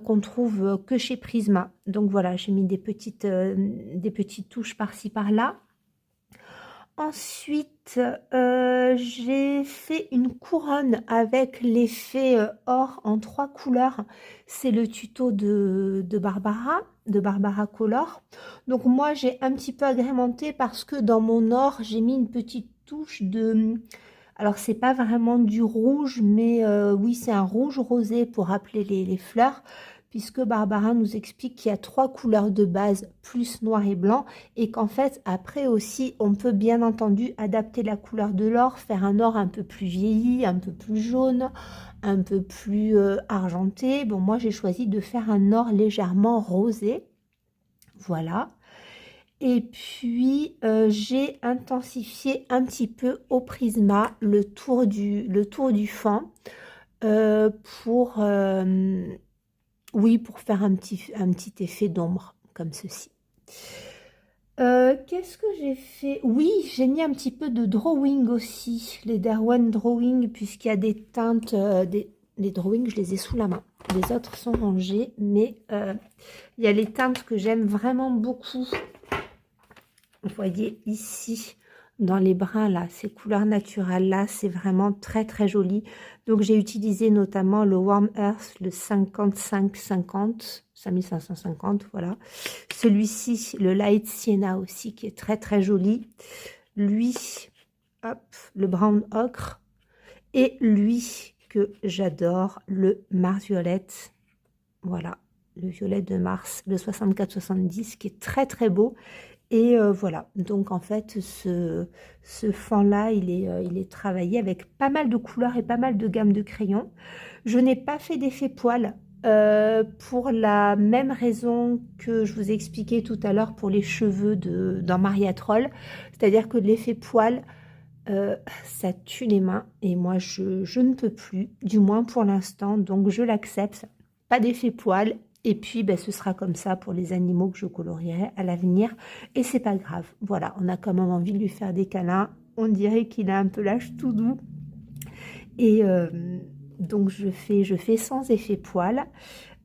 qu'on trouve que chez Prisma. Donc voilà, j'ai mis des petites touches par-ci par-là. Ensuite, j'ai fait une couronne avec l'effet or en 3 couleurs. C'est le tuto de Barbara Color. Donc moi, j'ai un petit peu agrémenté parce que dans mon or, j'ai mis une petite touche de... Alors, c'est pas vraiment du rouge, mais oui, c'est un rouge rosé pour rappeler les fleurs, puisque Barbara nous explique qu'il y a 3 couleurs de base, plus noir et blanc, et qu'en fait, après aussi, on peut bien entendu adapter la couleur de l'or, faire un or un peu plus vieilli, un peu plus jaune, un peu plus argenté. Bon, moi, j'ai choisi de faire un or légèrement rosé. Voilà. Et puis, j'ai intensifié un petit peu au Prisma le tour du fond pour... oui, pour faire un petit effet d'ombre, comme ceci. Qu'est-ce que j'ai fait? Oui, j'ai mis un petit peu de drawing aussi, les Derwent Drawing, puisqu'il y a des teintes, les drawings, je les ai sous la main. Les autres sont rangés, mais il y a les teintes que j'aime vraiment beaucoup. Vous voyez ici, dans les bruns là, ces couleurs naturelles là, c'est vraiment très très joli. Donc j'ai utilisé notamment le Warm Earth, le 5550, 5550, voilà. Celui-ci, le Light Sienna aussi, qui est très très joli. Lui, hop, le Brown Ocre. Et lui, que j'adore, le Mars Violette. Voilà, le violet de Mars, le 64-70, qui est très très beau. Et voilà, donc en fait, ce fond-là, il est travaillé avec pas mal de couleurs et pas mal de gammes de crayons. Je n'ai pas fait d'effet poil pour la même raison que je vous ai expliqué tout à l'heure pour les cheveux dans Maria Troll. C'est-à-dire que l'effet poil, ça tue les mains et moi, je ne peux plus, du moins pour l'instant, donc je l'accepte. Pas d'effet poil. Et puis, ben, ce sera comme ça pour les animaux que je colorierai à l'avenir. Et c'est pas grave. Voilà, on a quand même envie de lui faire des câlins. On dirait qu'il a un pelage tout doux. Et donc, je fais sans effet poil.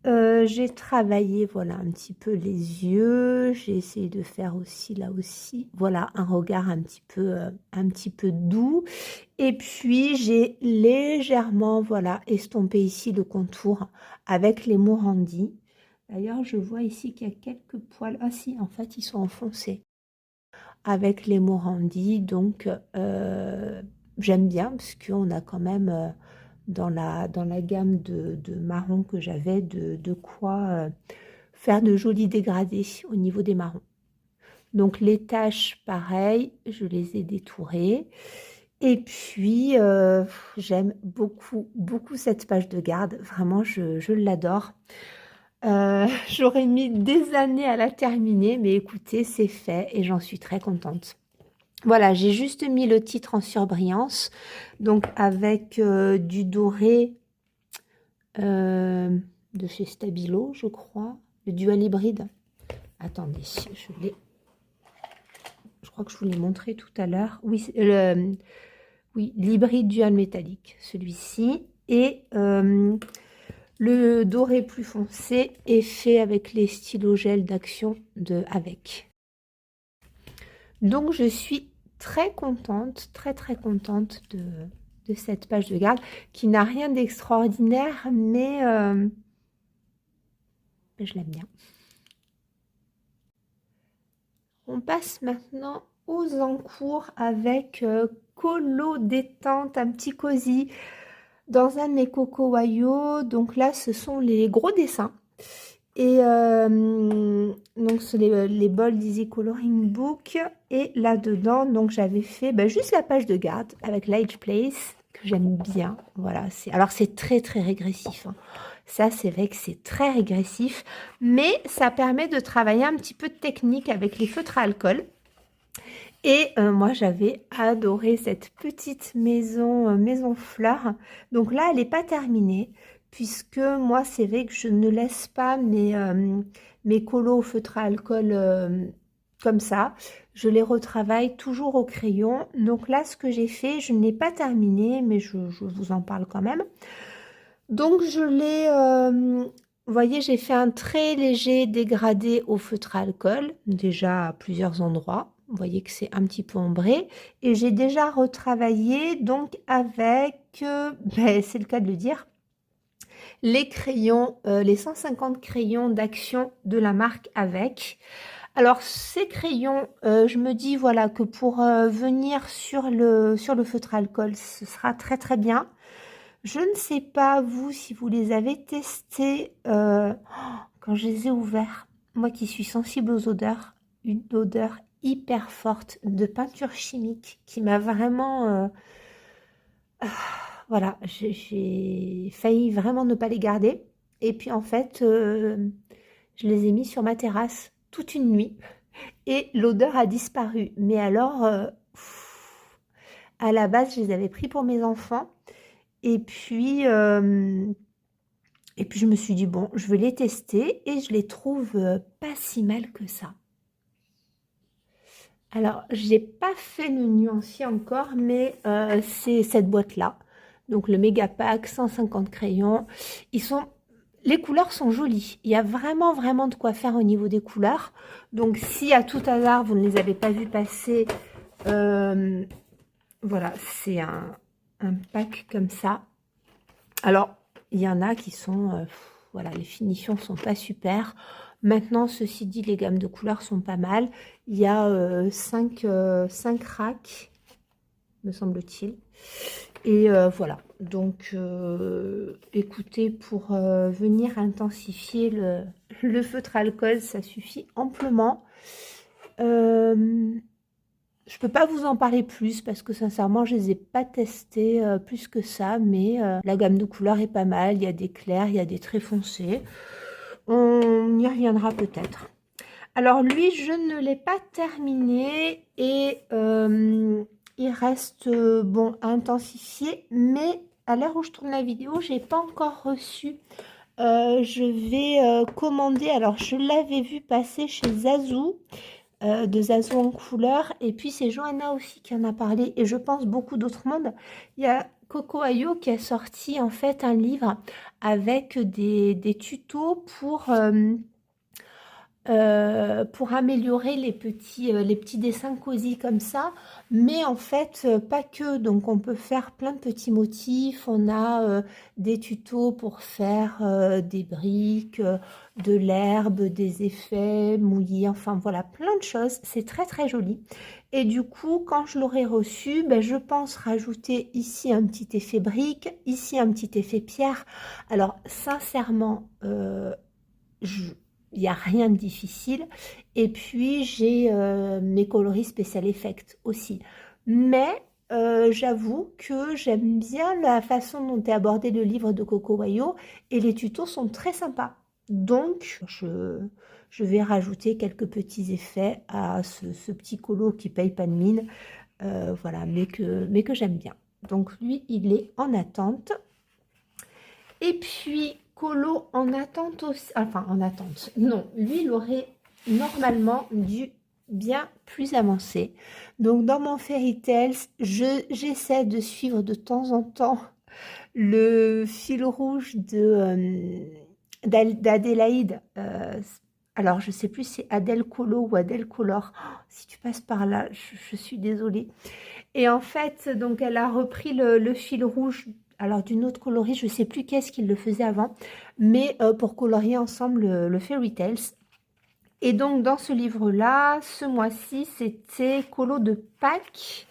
J'ai travaillé, voilà, un petit peu les yeux. J'ai essayé de faire aussi, là aussi, voilà, un regard un petit peu doux. Et puis, j'ai légèrement, voilà, estompé ici le contour avec les Morandi. D'ailleurs, je vois ici qu'il y a quelques poils. Ah si, en fait, ils sont enfoncés avec les Morandi. Donc, j'aime bien parce qu'on a quand même, dans la gamme de marron que j'avais, de quoi faire de jolis dégradés au niveau des marrons. Donc, les taches, pareil, je les ai détourées. Et puis, j'aime beaucoup, beaucoup cette page de garde. Vraiment, je l'adore. J'aurais mis des années à la terminer, mais écoutez, c'est fait et j'en suis très contente. Voilà, j'ai juste mis le titre en surbrillance, donc avec du doré de chez Stabilo, je crois, le dual hybride. Attendez, je crois que je vous l'ai montré tout à l'heure. Oui, oui, l'hybride dual métallique, celui-ci. Et le doré plus foncé est fait avec les stylos gel d'Action de Avec. Donc, je suis très contente, très très contente de cette page de garde qui n'a rien d'extraordinaire, mais je l'aime bien. On passe maintenant aux encours avec Colo Détente, un petit cosy dans un de mes Coco Wayo. Donc là, ce sont les gros dessins. Et donc, c'est les Bold Easy Coloring Book. Et là-dedans, donc j'avais fait juste la page de garde avec Light Place, que j'aime bien. Voilà, alors c'est très très régressif. Hein. Ça, c'est vrai que c'est très régressif. Mais ça permet de travailler un petit peu de technique avec les feutres à alcool. Et moi, j'avais adoré cette petite maison fleur. Donc là, elle n'est pas terminée, puisque moi, c'est vrai que je ne laisse pas mes colos au feutre à alcool comme ça. Je les retravaille toujours au crayon. Donc là, ce que j'ai fait, je n'ai pas terminé, mais je vous en parle quand même. Donc, je l'ai... vous voyez, j'ai fait un très léger dégradé au feutre à alcool, déjà à plusieurs endroits. Vous voyez que c'est un petit peu ombré. Et j'ai déjà retravaillé donc avec, c'est le cas de le dire, les crayons, les 150 crayons d'Action de la marque Avec. Alors, ces crayons, je me dis voilà que pour venir sur le feutre à alcool, ce sera très très bien. Je ne sais pas, vous, si vous les avez testés quand je les ai ouverts. Moi qui suis sensible aux odeurs, une odeur hyper forte de peinture chimique qui m'a vraiment... voilà, j'ai failli vraiment ne pas les garder. Et puis en fait, je les ai mis sur ma terrasse toute une nuit et l'odeur a disparu. Mais alors, à la base, je les avais pris pour mes enfants. Et puis je me suis dit, bon, je vais les tester et je les trouve pas si mal que ça. Alors, j'ai pas fait le nuancier encore, mais c'est cette boîte-là. Donc, le méga pack, 150 crayons. Les couleurs sont jolies. Il y a vraiment, vraiment de quoi faire au niveau des couleurs. Donc, si à tout hasard, vous ne les avez pas vues passer, Voilà, c'est un pack comme ça. Alors, il y en a qui sont... voilà, les finitions sont pas super. Maintenant, ceci dit, les gammes de couleurs sont pas mal. Il y a 5 racks, me semble-t-il. Et voilà, donc écoutez, pour venir intensifier le feutre alcool, ça suffit amplement. Je peux pas vous en parler plus parce que sincèrement, je les ai pas testés plus que ça, mais la gamme de couleurs est pas mal. Il y a des clairs, il y a des très foncés. On y reviendra peut-être. Alors lui, je ne l'ai pas terminé et il reste bon à intensifier, mais à l'heure où je tourne la vidéo, j'ai pas encore reçu. Je vais commander. Alors je l'avais vu passer chez Zazu. De Zazu en couleur, et puis c'est Johanna aussi qui en a parlé, et je pense beaucoup d'autres mondes. Il y a Coco Ayo qui a sorti en fait un livre avec des tutos pour améliorer les petits dessins cosy comme ça, mais en fait pas que, donc on peut faire plein de petits motifs, on a des tutos pour faire des briques, de l'herbe, des effets mouillés, enfin voilà, plein de choses, c'est très très joli. Et du coup, quand je l'aurai reçu, ben, je pense rajouter ici un petit effet brique, ici un petit effet pierre. Alors sincèrement, il n'y a rien de difficile. Et puis, j'ai mes coloris Special Effects aussi. Mais j'avoue que j'aime bien la façon dont est abordé le livre de Coco Wayo et les tutos sont très sympas. Donc, je vais rajouter quelques petits effets à ce petit colo qui paye pas de mine. Voilà, mais que j'aime bien. Donc, lui, il est en attente. Et puis, Colo en attente aussi, enfin en attente, non, lui il aurait normalement dû bien plus avancer. Donc dans mon Fairy Tales, j'essaie de suivre de temps en temps le fil rouge d'Adélaïde. Alors je sais plus si c'est Adèle Colo ou Adèle Color. Oh, si tu passes par là, je suis désolée. Et en fait, donc elle a repris le fil rouge, alors d'une autre coloris, je ne sais plus qu'est-ce qu'il le faisait avant, mais pour colorier ensemble le Fairy Tales. Et donc dans ce livre-là, ce mois-ci, c'était Colo de Pâques.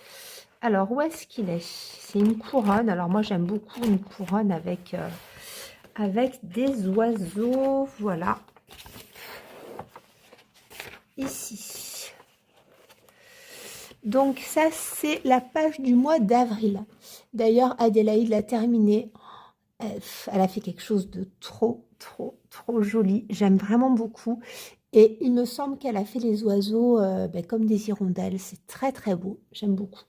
Alors où est-ce qu'il est? C'est une couronne. Alors moi j'aime beaucoup une couronne avec des oiseaux. Voilà. Ici. Donc ça, c'est la page du mois d'avril. D'ailleurs, Adélaïde l'a terminée. Elle a fait quelque chose de trop, trop, trop joli. J'aime vraiment beaucoup. Et il me semble qu'elle a fait les oiseaux ben, comme des hirondelles. C'est très, très beau. J'aime beaucoup.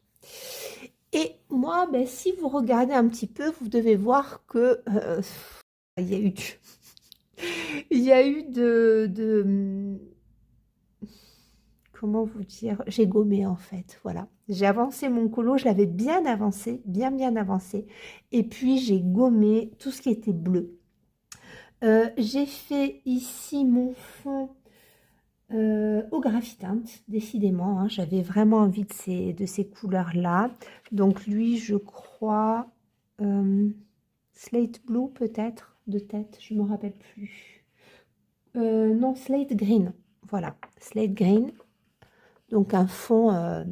Et moi, ben, si vous regardez un petit peu, vous devez voir que il y a eu il y a eu comment vous dire, j'ai gommé en fait, voilà. J'ai avancé mon colo, je l'avais bien avancé, bien avancé. Et puis j'ai gommé tout ce qui était bleu. J'ai fait ici mon fond au graphitinte, décidément. Hein, j'avais vraiment envie de ces couleurs-là. Donc lui, je crois, slate blue peut-être, de tête, je ne me rappelle plus. Non, slate green, voilà, slate green. Donc un fond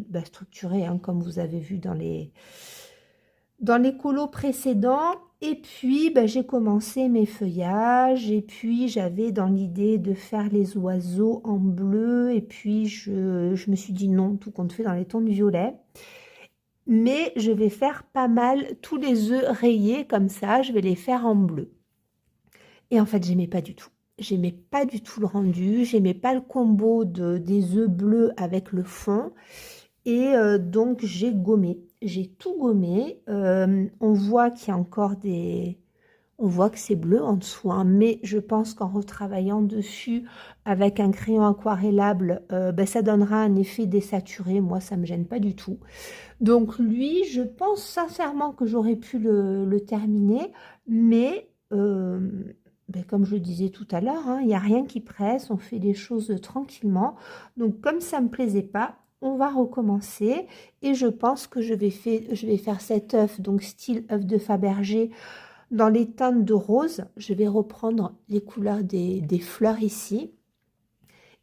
bah, structuré, hein, comme vous avez vu dans les colos précédents. Et puis bah, j'ai commencé mes feuillages. Et puis j'avais dans l'idée de faire les oiseaux en bleu. Et puis je me suis dit non, tout compte fait dans les tons de violet. Mais je vais faire pas mal tous les œufs rayés comme ça. Je vais les faire en bleu. Et en fait, j'aimais pas du tout. J'aimais pas du tout le rendu, j'aimais pas le combo des œufs bleus avec le fond. Et donc, j'ai gommé. J'ai tout gommé. On voit qu'il y a encore des... On voit que c'est bleu en dessous, hein, mais je pense qu'en retravaillant dessus avec un crayon aquarellable, ben, ça donnera un effet désaturé. Moi, ça me gêne pas du tout. Donc lui, je pense sincèrement que j'aurais pu le terminer, mais... ben, comme je le disais tout à l'heure, hein, il n'y a rien qui presse, on fait les choses tranquillement. Donc comme ça ne me plaisait pas, on va recommencer et je pense que je vais faire cet œuf, donc style œuf de Fabergé, dans les teintes de rose. Je vais reprendre les couleurs des fleurs ici.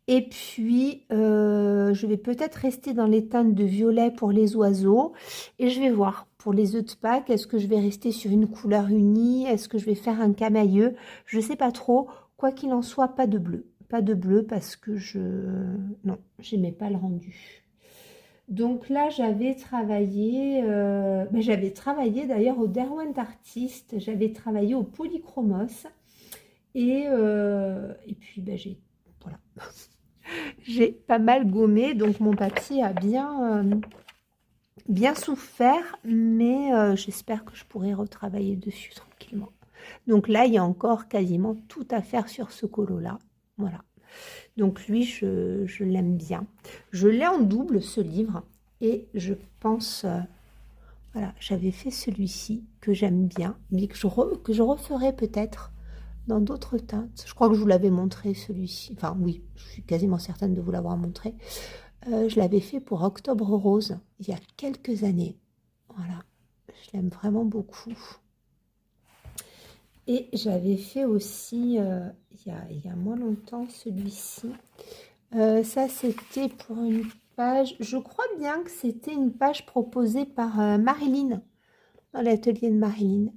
Et puis, je vais peut-être rester dans les teintes de violet pour les oiseaux. Et je vais voir pour les œufs de Pâques, est-ce que je vais rester sur une couleur unie? Est-ce que je vais faire un camailleux? Je ne sais pas trop. Quoi qu'il en soit, pas de bleu. Pas de bleu parce que non, j'aimais pas le rendu. Donc là, j'avais travaillé d'ailleurs au Derwent Artist, j'avais travaillé au Polychromos et puis voilà, j'ai pas mal gommé, donc mon papier a bien souffert, mais j'espère que je pourrai retravailler dessus tranquillement. Donc là, il y a encore quasiment tout à faire sur ce colo-là, voilà. Donc lui, je l'aime bien. Je l'ai en double, ce livre, et je pense... voilà, j'avais fait celui-ci que j'aime bien, mais que je referai peut-être dans d'autres teintes. Je crois que je vous l'avais montré, celui-ci. Enfin, oui, je suis quasiment certaine de vous l'avoir montré. Je l'avais fait pour Octobre Rose, il y a quelques années. Voilà, je l'aime vraiment beaucoup. Et j'avais fait aussi, il y a moins longtemps, celui-ci. Ça, c'était pour une page, je crois bien que c'était une page proposée par Marilyn, dans l'atelier de Marilyn.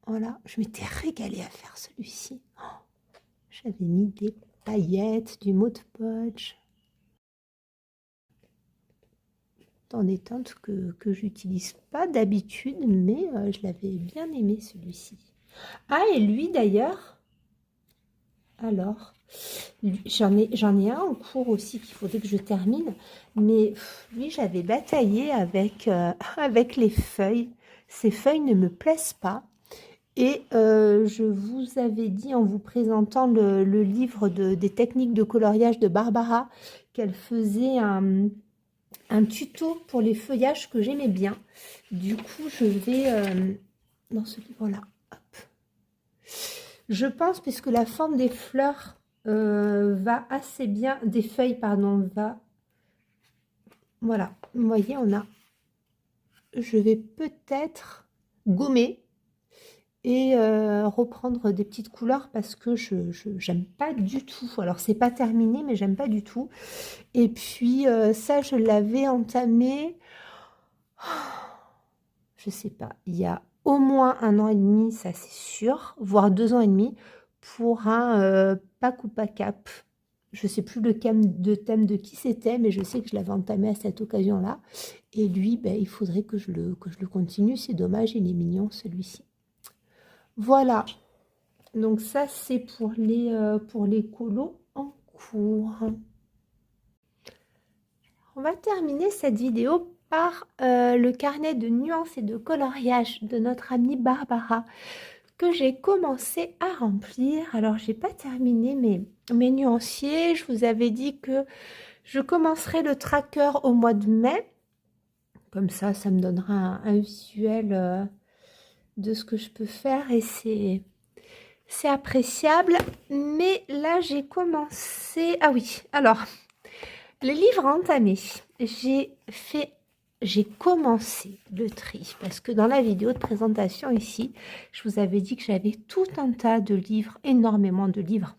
Voilà, je m'étais régalée à faire celui-ci. Oh, j'avais mis des paillettes, du Mod Podge, dans des teintes que j'utilise pas d'habitude, mais je l'avais bien aimé celui-ci. Ah, et lui d'ailleurs, alors, j'en ai un en cours aussi qu'il faudrait que je termine, mais lui j'avais bataillé avec, avec les feuilles. Ces feuilles ne me plaisent pas. Et je vous avais dit en vous présentant le livre des techniques de coloriage de Barbara qu'elle faisait un tuto pour les feuillages que j'aimais bien. Du coup, je vais dans ce livre-là. Je pense, puisque la forme des fleurs va assez bien, des feuilles, pardon, va... Voilà, vous voyez, je vais peut-être gommer et reprendre des petites couleurs parce que j'aime pas du tout. Alors, c'est pas terminé, mais j'aime pas du tout. Et puis, ça, je l'avais entamé, je sais pas, il y a au moins 1 an et demi, ça c'est sûr, voire 2 ans et demi, pour un Pack ou pas Cap. Je sais plus le thème de qui c'était, mais je sais que je l'avais entamé à cette occasion-là. Et lui, ben, il faudrait que je le continue. C'est dommage, il est mignon celui-ci. Voilà. Donc ça, c'est pour les colos en cours. On va terminer cette vidéo par le carnet de nuances et de coloriage de notre amie Barbara que j'ai commencé à remplir. Alors, j'ai pas terminé mes nuanciers. Je vous avais dit que je commencerai le tracker au mois de mai. Comme ça me donnera un visuel de ce que je peux faire et c'est appréciable. Mais là, j'ai commencé... Ah oui, alors, les livres entamés. J'ai commencé le tri parce que dans la vidéo de présentation ici, je vous avais dit que j'avais tout un tas de livres, énormément de livres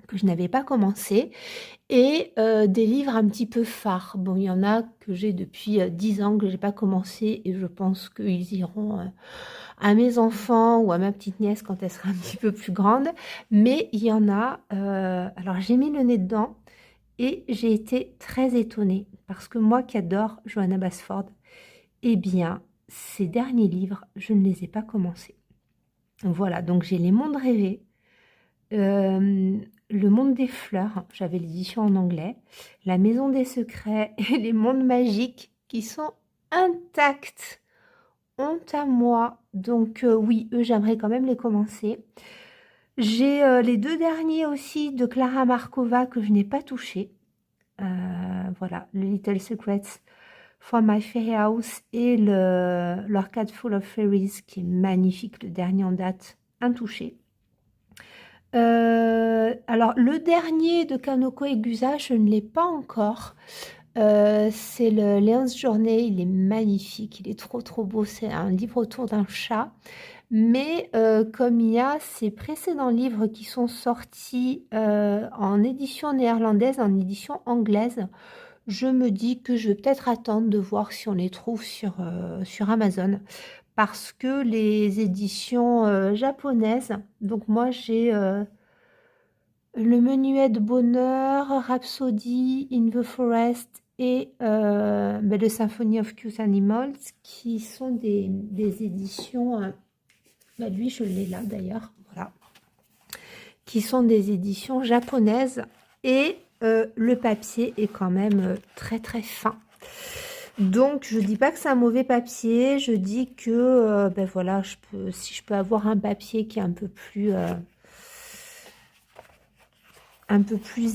que je n'avais pas commencé et des livres un petit peu phares. Bon, il y en a que j'ai depuis 10 ans que je n'ai pas commencé et je pense qu'ils iront à mes enfants ou à ma petite nièce quand elle sera un petit peu plus grande. Mais il y en a, alors j'ai mis le nez dedans. Et j'ai été très étonnée parce que moi qui adore Johanna Basford, eh bien, ces derniers livres, je ne les ai pas commencés. Voilà, donc j'ai Les Mondes Rêvés, Le Monde des Fleurs, j'avais l'édition en anglais, La Maison des Secrets et Les Mondes Magiques qui sont intacts. Honte à moi. Donc oui, eux, j'aimerais quand même les commencer. J'ai les 2 derniers aussi de Clara Markova que je n'ai pas touchés. Voilà, le Little Secrets from My Fairy House et l'Orchard Full of Fairies qui est magnifique, le dernier en date, intouché. Alors, le dernier de Kanoko Egusa, je ne l'ai pas encore. C'est le Léon's Journée, il est magnifique, il est trop beau, c'est un livre autour d'un chat. Mais comme il y a ces précédents livres qui sont sortis en édition néerlandaise, en édition anglaise, je me dis que je vais peut-être attendre de voir si on les trouve sur Amazon. Parce que les éditions japonaises, donc moi j'ai le Menuet de Bonheur, Rhapsody, In the Forest et The Symphony of Cute Animals, qui sont des éditions, lui je l'ai là d'ailleurs, voilà, qui sont des éditions japonaises et le papier est quand même très fin. Donc je dis pas que c'est un mauvais papier, je dis que voilà, si je peux avoir un papier qui est un peu plus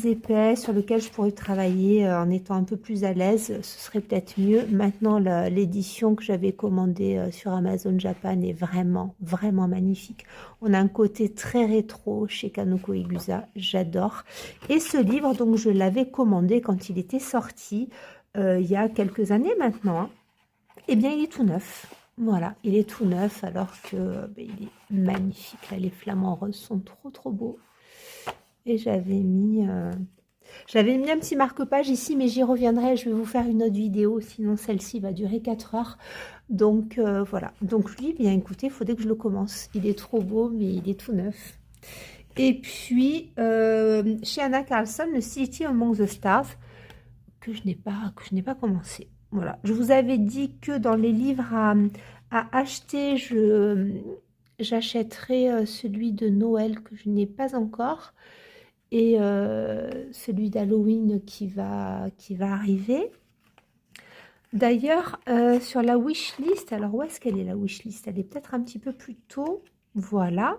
épais, sur lequel je pourrais travailler en étant un peu plus à l'aise, ce serait peut-être mieux. Maintenant, l'édition que j'avais commandée sur Amazon Japan est vraiment magnifique. On a un côté très rétro chez Kanoko Igusa, j'adore. Et ce livre, donc je l'avais commandé quand il était sorti, il y a quelques années maintenant, hein. Eh bien, il est tout neuf. Voilà, il est tout neuf alors que il est magnifique. Là, les flamants roses sont trop beaux. Et j'avais mis un petit marque-page ici, mais j'y reviendrai. Je vais vous faire une autre vidéo, sinon celle-ci va durer 4 heures. Donc voilà. Donc lui, bien écoutez, il faudrait que je le commence. Il est trop beau, mais il est tout neuf. Et puis, chez Anna Carlson, le City Among the Stars, que je n'ai pas commencé. Voilà. Je vous avais dit que dans les livres à acheter, j'achèterai celui de Noël que je n'ai pas encore. Et celui d'Halloween qui va arriver. D'ailleurs, sur la wishlist, alors où est-ce qu'elle est la wishlist? Elle est peut-être un petit peu plus tôt. Voilà.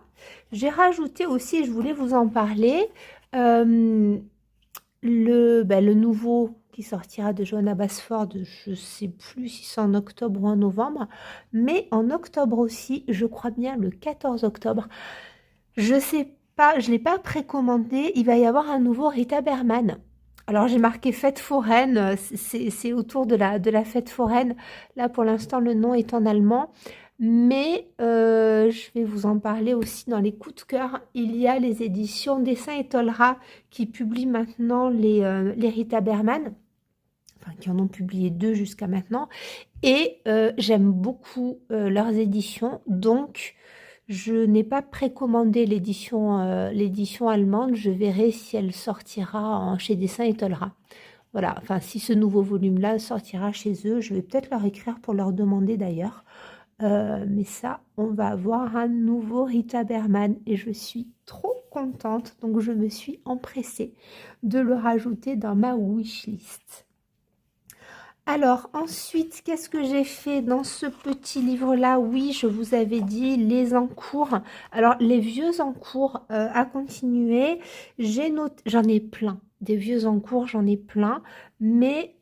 J'ai rajouté aussi, je voulais vous en parler, le nouveau qui sortira de Johanna Basford, je ne sais plus si c'est en octobre ou en novembre, mais en octobre aussi, je crois bien le 14 octobre. Je sais pas, je ne l'ai pas précommandé, il va y avoir un nouveau Rita Berman. Alors j'ai marqué fête foraine, c'est autour de la fête foraine. Là pour l'instant le nom est en allemand, mais je vais vous en parler aussi dans les coups de cœur. Il y a les éditions Dessin et Tolra qui publient maintenant les Rita Berman, enfin qui en ont publié 2 jusqu'à maintenant, et j'aime beaucoup leurs éditions, donc je n'ai pas précommandé l'édition allemande. Je verrai si elle sortira chez Dessin et Tolra. Voilà, enfin si ce nouveau volume-là sortira chez eux, je vais peut-être leur écrire pour leur demander d'ailleurs. Mais ça, on va avoir un nouveau Rita Berman et je suis trop contente. Donc je me suis empressée de le rajouter dans ma wishlist. Alors ensuite, qu'est-ce que j'ai fait dans ce petit livre-là? Oui, je vous avais dit les encours. Alors les vieux encours à continuer, j'en ai plein. Des vieux encours, j'en ai plein. Mais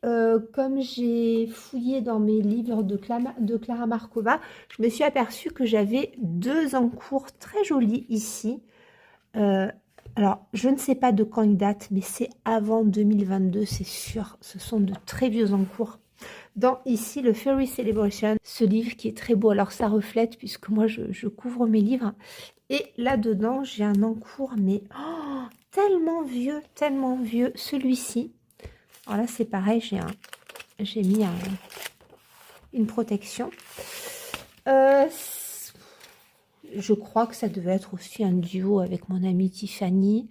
comme j'ai fouillé dans mes livres de Clara Markova, je me suis aperçue que j'avais 2 encours très jolis ici. Alors, je ne sais pas de quand ils datent, mais c'est avant 2022, c'est sûr. Ce sont de très vieux encours. Dans ici, le Fairy Celebration, ce livre qui est très beau. Alors, ça reflète puisque moi, je couvre mes livres. Et là-dedans, j'ai un encours, mais tellement vieux, tellement vieux. Celui-ci. Alors là, c'est pareil, j'ai mis une protection. Je crois que ça devait être aussi un duo avec mon amie Tiffany.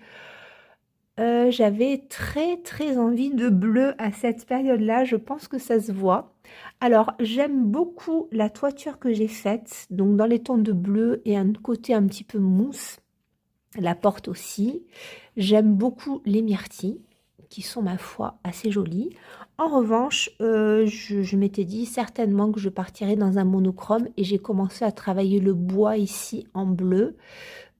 J'avais très envie de bleu à cette période-là. Je pense que ça se voit. Alors, j'aime beaucoup la toiture que j'ai faite. Donc, dans les tons de bleu et un côté un petit peu mousse. La porte aussi. J'aime beaucoup les myrtilles, qui sont, ma foi, assez jolies. En revanche, je m'étais dit certainement que je partirais dans un monochrome et j'ai commencé à travailler le bois ici en bleu.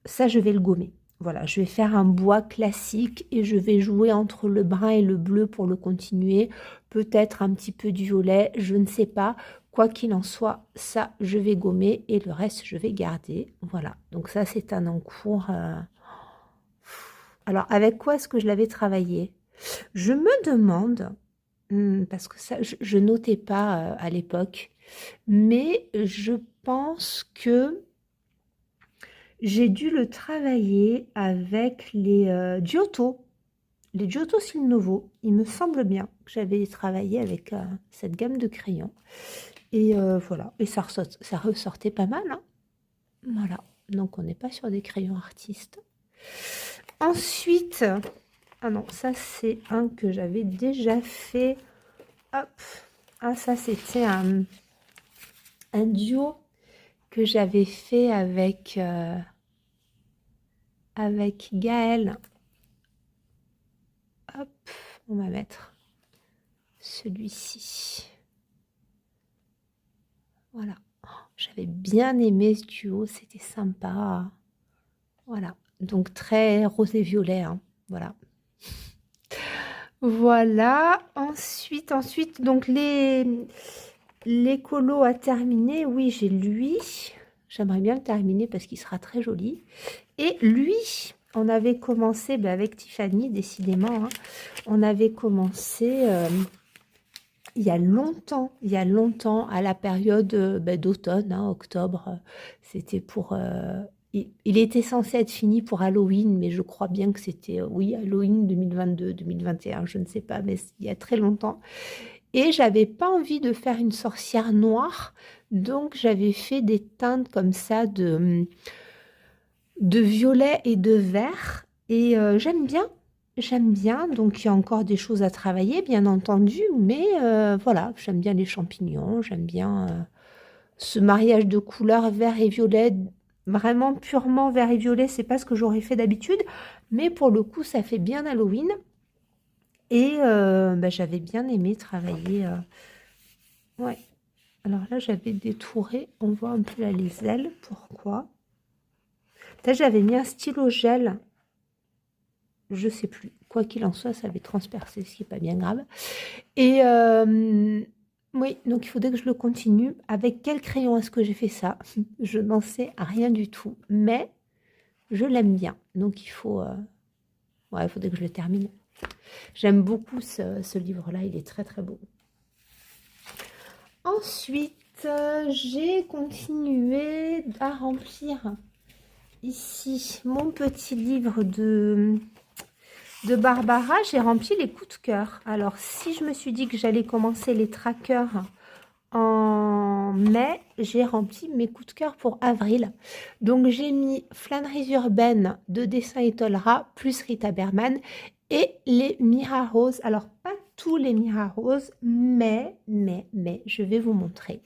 Ça, je vais le gommer. Voilà, je vais faire un bois classique et je vais jouer entre le brun et le bleu pour le continuer. Peut-être un petit peu du violet, je ne sais pas. Quoi qu'il en soit, ça, je vais gommer et le reste, je vais garder. Voilà, donc ça, c'est un encours. Alors, avec quoi est-ce que je l'avais travaillé? Je me demande parce que ça, je notais pas à l'époque, mais je pense que j'ai dû le travailler avec les Giotto. Les Giotto Silnovo, il me semble bien que j'avais travaillé avec cette gamme de crayons. Et voilà, et ça ressortait pas mal, hein. Voilà, donc on n'est pas sur des crayons artistes. Ensuite, ah non, ça c'est un que j'avais déjà fait. Hop, ah ça c'était un duo que j'avais fait avec Gaëlle. Hop, on va mettre celui-ci. Voilà. Oh, j'avais bien aimé ce duo, c'était sympa. Voilà. Donc très rose et violet, hein. Voilà. Voilà. Ensuite, donc les colos à terminer. Oui, j'ai lui. J'aimerais bien le terminer parce qu'il sera très joli. Et lui, on avait commencé avec Tiffany, décidément. Hein, on avait commencé il y a longtemps, à la période d'automne, hein, octobre. C'était pour... il était censé être fini pour Halloween, mais je crois bien que c'était, oui, Halloween 2022, 2021, je ne sais pas, mais il y a très longtemps. Et j'avais pas envie de faire une sorcière noire, donc j'avais fait des teintes comme ça de violet et de vert. Et j'aime bien. Donc il y a encore des choses à travailler, bien entendu, mais voilà, j'aime bien les champignons, j'aime bien ce mariage de couleurs vert et violet. Vraiment purement vert et violet, c'est pas ce que j'aurais fait d'habitude, mais pour le coup, ça fait bien Halloween. Et j'avais bien aimé travailler. Ouais. Alors là, j'avais détouré. On voit un peu là les ailes. Pourquoi? Là, j'avais mis un stylo gel. Je sais plus. Quoi qu'il en soit, ça avait transpercé, ce qui n'est pas bien grave. Et oui, donc il faudrait que je le continue. Avec quel crayon est-ce que j'ai fait ça? Je n'en sais rien du tout. Mais je l'aime bien. Donc il faut... ouais, il faudrait que je le termine. J'aime beaucoup ce livre-là. Il est très très beau. Ensuite, j'ai continué à remplir ici mon petit livre de Barbara. J'ai rempli les coups de cœur. Alors, si je me suis dit que j'allais commencer les trackers en mai, j'ai rempli mes coups de cœur pour avril. Donc, j'ai mis Flâneries urbaines de Dessin et Tolera plus Rita Berman et les Mira Rose. Alors, pas tous les Mira Rose, mais, je vais vous montrer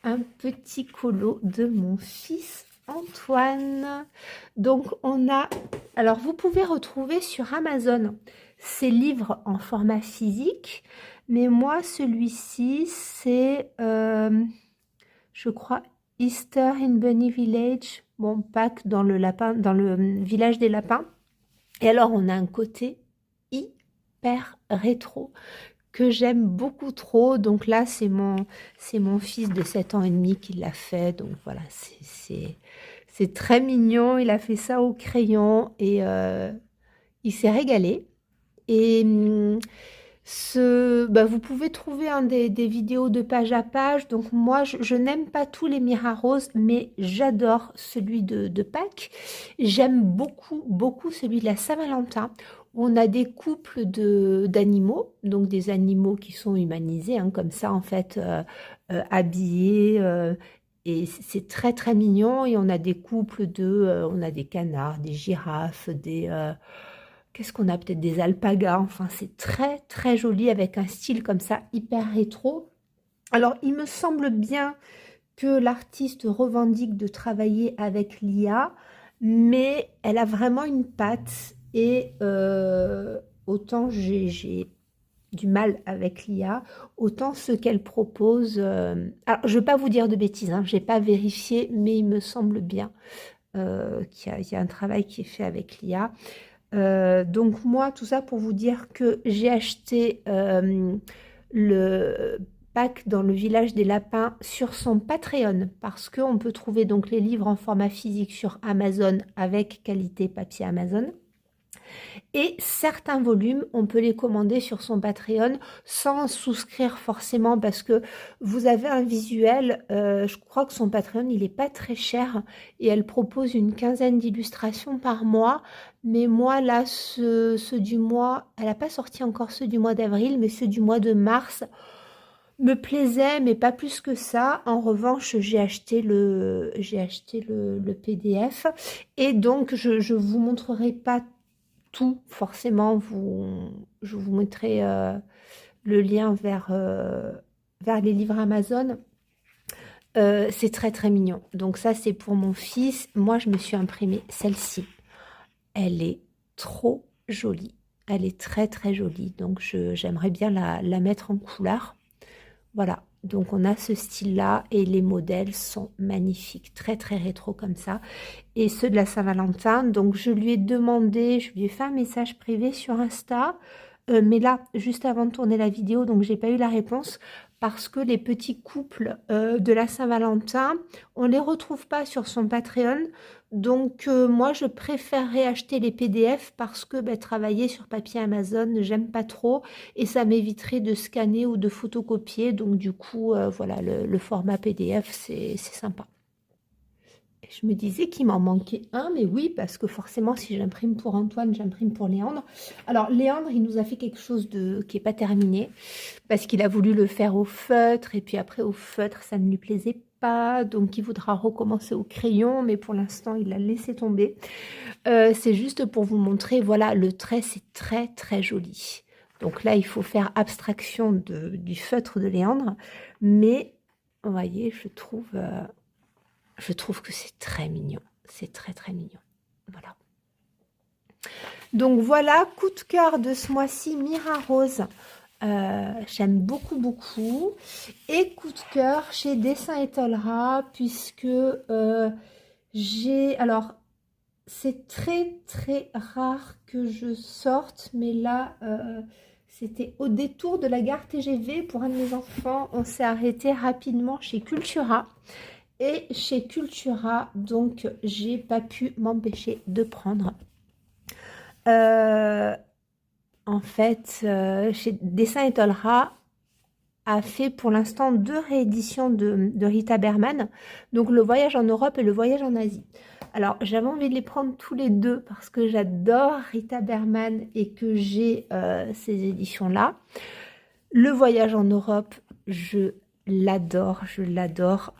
un petit colo de mon fils Antoine. Donc, on a... Alors, vous pouvez retrouver sur Amazon ces livres en format physique. Mais moi, celui-ci, c'est, je crois, Easter in Bunny Village. Bon, Pâques dans le village des lapins. Et alors, on a un côté hyper rétro que j'aime beaucoup trop. Donc là, c'est mon fils de 7 ans et demi qui l'a fait. Donc voilà, c'est très mignon. Il a fait ça au crayon et il s'est régalé. Et vous pouvez trouver des vidéos de page à page. Donc moi, je n'aime pas tous les Mira Rose, mais j'adore celui de Pâques. J'aime beaucoup celui de la Saint-Valentin. On a des couples d'animaux, donc des animaux qui sont humanisés, hein, comme ça en fait, habillés. Et c'est très très mignon. Et on a des couples on a des canards, des girafes, qu'est-ce qu'on a? Peut-être des alpagas. Enfin, c'est très très joli avec un style comme ça hyper rétro. Alors, il me semble bien que l'artiste revendique de travailler avec l'IA, mais elle a vraiment une patte et autant j'ai du mal avec l'IA, autant ce qu'elle propose... Alors, je ne vais pas vous dire de bêtises, hein, je n'ai pas vérifié, mais il me semble bien qu'il y a un travail qui est fait avec l'IA. Donc moi, tout ça pour vous dire que j'ai acheté le pack dans le village des lapins sur son Patreon parce qu'on peut trouver donc les livres en format physique sur Amazon avec qualité papier Amazon. Et certains volumes, on peut les commander sur son Patreon sans souscrire forcément parce que vous avez un visuel, je crois que son Patreon, il n'est pas très cher et elle propose une quinzaine d'illustrations par mois. Mais moi, là, ceux du mois, elle n'a pas sorti encore ceux du mois d'avril, mais ceux du mois de mars me plaisaient, mais pas plus que ça. En revanche, j'ai acheté le PDF et donc je vous montrerai pas tout, forcément, je vous mettrai le lien vers les livres Amazon. C'est très très mignon. Donc ça, c'est pour mon fils. Moi, je me suis imprimé celle-ci. Elle est trop jolie. Elle est très très jolie. Donc j'aimerais bien la mettre en couleur. Voilà. Donc on a ce style-là et les modèles sont magnifiques, très très rétro comme ça. Et ceux de la Saint-Valentin, donc je lui ai demandé, je lui ai fait un message privé sur Insta, mais là, juste avant de tourner la vidéo, donc j'ai pas eu la réponse parce que les petits couples de la Saint-Valentin, on les retrouve pas sur son Patreon. Donc moi, je préférerais acheter les PDF parce que travailler sur papier Amazon, j'aime pas trop et ça m'éviterait de scanner ou de photocopier. Donc du coup, voilà, le format PDF, c'est sympa. Je me disais qu'il m'en manquait un, mais oui, parce que forcément, si j'imprime pour Antoine, j'imprime pour Léandre. Alors, Léandre, il nous a fait quelque chose qui n'est pas terminé, parce qu'il a voulu le faire au feutre, et puis après, au feutre, ça ne lui plaisait pas, donc il voudra recommencer au crayon, mais pour l'instant, il l'a laissé tomber. C'est juste pour vous montrer, voilà, le trait, c'est très, très joli. Donc là, il faut faire abstraction du feutre de Léandre, mais, vous voyez, je trouve que c'est très mignon. C'est très, très mignon. Voilà. Donc voilà, coup de cœur de ce mois-ci, Mira Rose. J'aime beaucoup, beaucoup. Et coup de cœur chez Dessin et Tolera, puisque Alors, c'est très, très rare que je sorte, mais là... c'était au détour de la gare TGV pour un de mes enfants. On s'est arrêté rapidement chez Cultura. Et chez Cultura, donc, j'ai pas pu m'empêcher de prendre. En fait, chez Dessin et Tolera a fait pour l'instant 2 rééditions de Rita Berman. Donc, le voyage en Europe et le voyage en Asie. Alors, j'avais envie de les prendre tous les deux parce que j'adore Rita Berman et que j'ai ces éditions-là. Le voyage en Europe, je l'adore, je l'adore.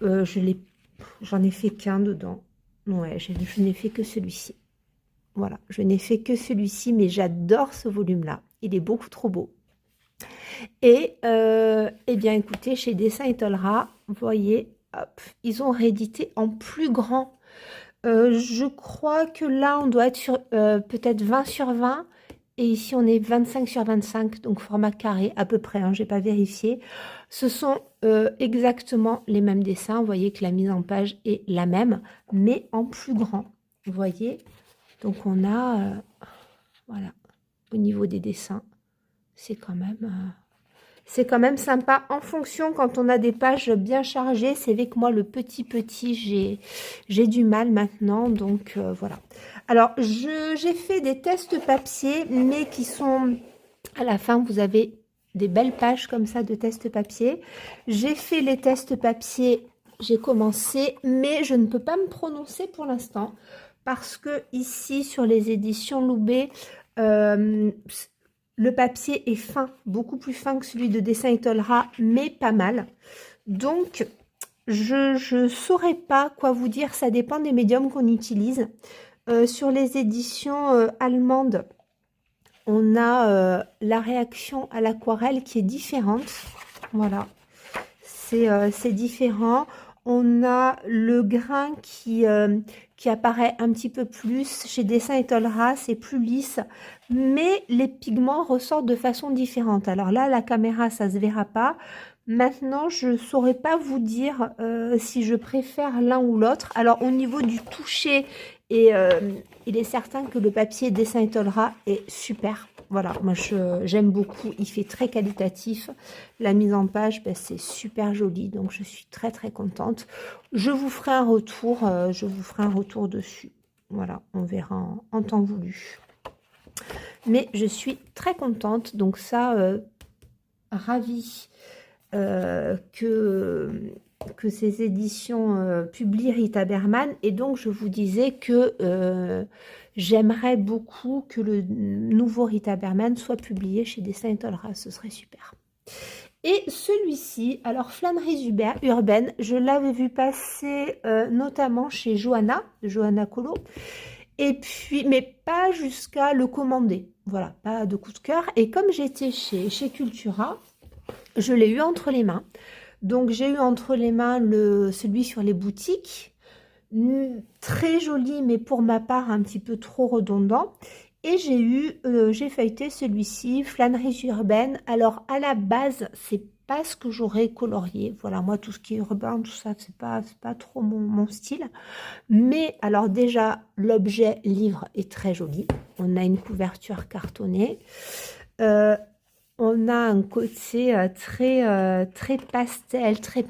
J'en ai fait qu'un dedans. Ouais, je n'ai fait que celui-ci. Voilà, je n'ai fait que celui-ci, mais j'adore ce volume-là. Il est beaucoup trop beau. Et, eh bien, écoutez, chez Dessin et Tolera, vous voyez, hop, ils ont réédité en plus grand. Je crois que là, on doit être sur peut-être 20 sur 20. Et ici, on est 25 sur 25, donc format carré à peu près, hein, je n'ai pas vérifié. Ce sont exactement les mêmes dessins. Vous voyez que la mise en page est la même, mais en plus grand. Vous voyez? Donc, on a, voilà, au niveau des dessins, c'est quand même sympa. En fonction, quand on a des pages bien chargées, c'est vrai que moi, le petit, j'ai du mal maintenant. Donc, voilà. Alors, j'ai fait des tests papier, mais qui sont... À la fin, vous avez des belles pages comme ça de tests papier. J'ai fait les tests papier, j'ai commencé, mais je ne peux pas me prononcer pour l'instant. Parce que ici, sur les éditions Loubet, le papier est fin, beaucoup plus fin que celui de Dessin et Tolera, mais pas mal. Donc, je ne saurais pas quoi vous dire, ça dépend des médiums qu'on utilise. Sur les éditions allemandes, on a la réaction à l'aquarelle qui est différente. Voilà, c'est différent. On a le grain qui apparaît un petit peu plus. Chez Dessin et Tolera, c'est plus lisse. Mais les pigments ressortent de façon différente. Alors là, la caméra, ça ne se verra pas. Maintenant, je ne saurais pas vous dire si je préfère l'un ou l'autre. Alors, au niveau du toucher, il est certain que le papier Dessin et Tolera est super. Voilà, moi j'aime beaucoup, il fait très qualitatif. La mise en page, c'est super joli, donc je suis très très contente. Je vous ferai un retour, dessus. Voilà, on verra en temps voulu. Mais je suis très contente, donc ça, ravie que ces éditions publient Rita Berman. Et donc, je vous disais que j'aimerais beaucoup que le nouveau Rita Berman soit publié chez Dessin Étonnera. Ce serait super. Et celui-ci, alors Flâneries urbaines, je l'avais vu passer notamment chez Johanna, Johanna Colo. Et puis, mais pas jusqu'à le commander. Voilà, pas de coup de cœur. Et comme j'étais chez Cultura, je l'ai eu entre les mains. Donc, j'ai eu entre les mains celui sur les boutiques. Très joli, mais pour ma part, un petit peu trop redondant. Et j'ai feuilleté celui-ci, Flâneries urbaines. Alors, à la base, c'est pas ce que j'aurais colorié. Voilà, moi, tout ce qui est urbain, tout ça, c'est pas trop mon style. Mais alors déjà, l'objet livre est très joli. On a une couverture cartonnée. On a un côté très pastel, très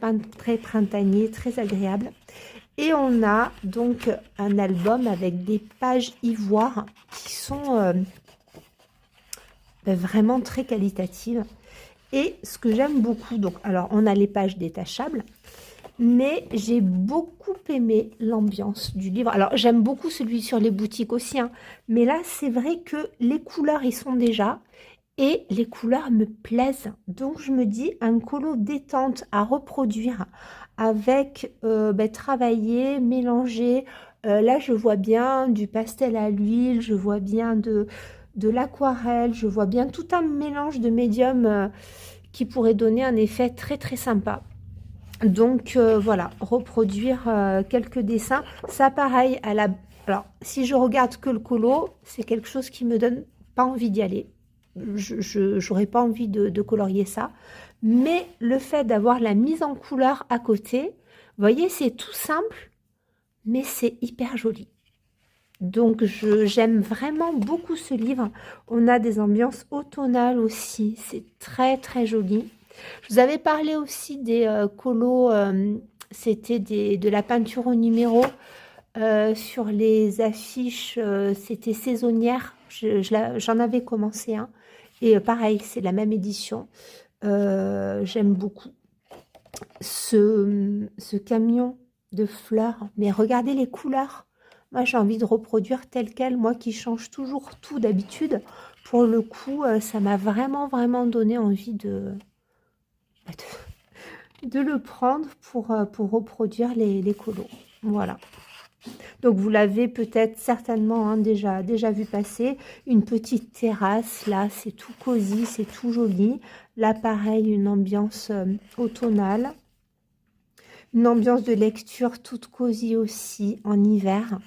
printanier, très agréable. Et on a donc un album avec des pages ivoire qui sont vraiment très qualitatives. Et ce que j'aime beaucoup, donc alors on a les pages détachables, mais j'ai beaucoup aimé l'ambiance du livre. Alors, j'aime beaucoup celui sur les boutiques aussi, hein, mais là, c'est vrai que les couleurs, ils sont déjà, et les couleurs me plaisent. Donc, je me dis, un colo détente à reproduire avec travailler, mélanger. Là, je vois bien du pastel à l'huile, je vois bien de l'aquarelle, je vois bien tout un mélange de médiums qui pourrait donner un effet très, très sympa. Donc voilà, reproduire quelques dessins. Ça pareil, alors si je regarde que le colo, c'est quelque chose qui me donne pas envie d'y aller. Je n'aurais pas envie de colorier ça. Mais le fait d'avoir la mise en couleur à côté, vous voyez, c'est tout simple, mais c'est hyper joli. Donc j'aime vraiment beaucoup ce livre. On a des ambiances automnales aussi, c'est très très joli. Je vous avais parlé aussi des colos, c'était de la peinture au numéro. Sur les affiches, c'était saisonnière. J'en avais commencé un. Et pareil, c'est la même édition. J'aime beaucoup ce camion de fleurs. Mais regardez les couleurs. Moi, j'ai envie de reproduire tel quel. Moi qui change toujours tout d'habitude. Pour le coup, ça m'a vraiment, vraiment donné envie de le prendre pour reproduire les colos. Voilà. Donc, vous l'avez peut-être certainement hein, déjà vu passer. Une petite terrasse, là, c'est tout cosy, c'est tout joli. Là, pareil, une ambiance automnale. Une ambiance de lecture toute cosy aussi en hiver.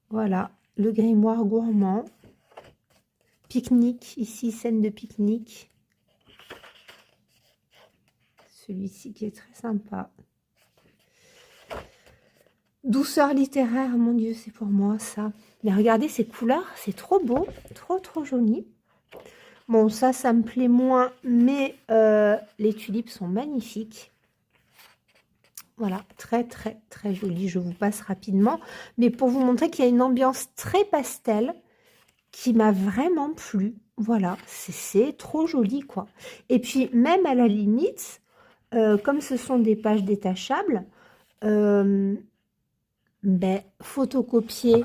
Voilà, le grimoire gourmand. Pique-nique, ici, scène de pique-nique. Celui-ci qui est très sympa. Douceur littéraire, mon Dieu, c'est pour moi ça. Mais regardez ces couleurs, c'est trop beau, trop joli. Bon, ça me plaît moins, mais les tulipes sont magnifiques. Voilà, très joli. Je vous passe rapidement. Mais pour vous montrer qu'il y a une ambiance très pastel qui m'a vraiment plu. Voilà, c'est trop joli, quoi. Et puis, même à la limite, comme ce sont des pages détachables, photocopier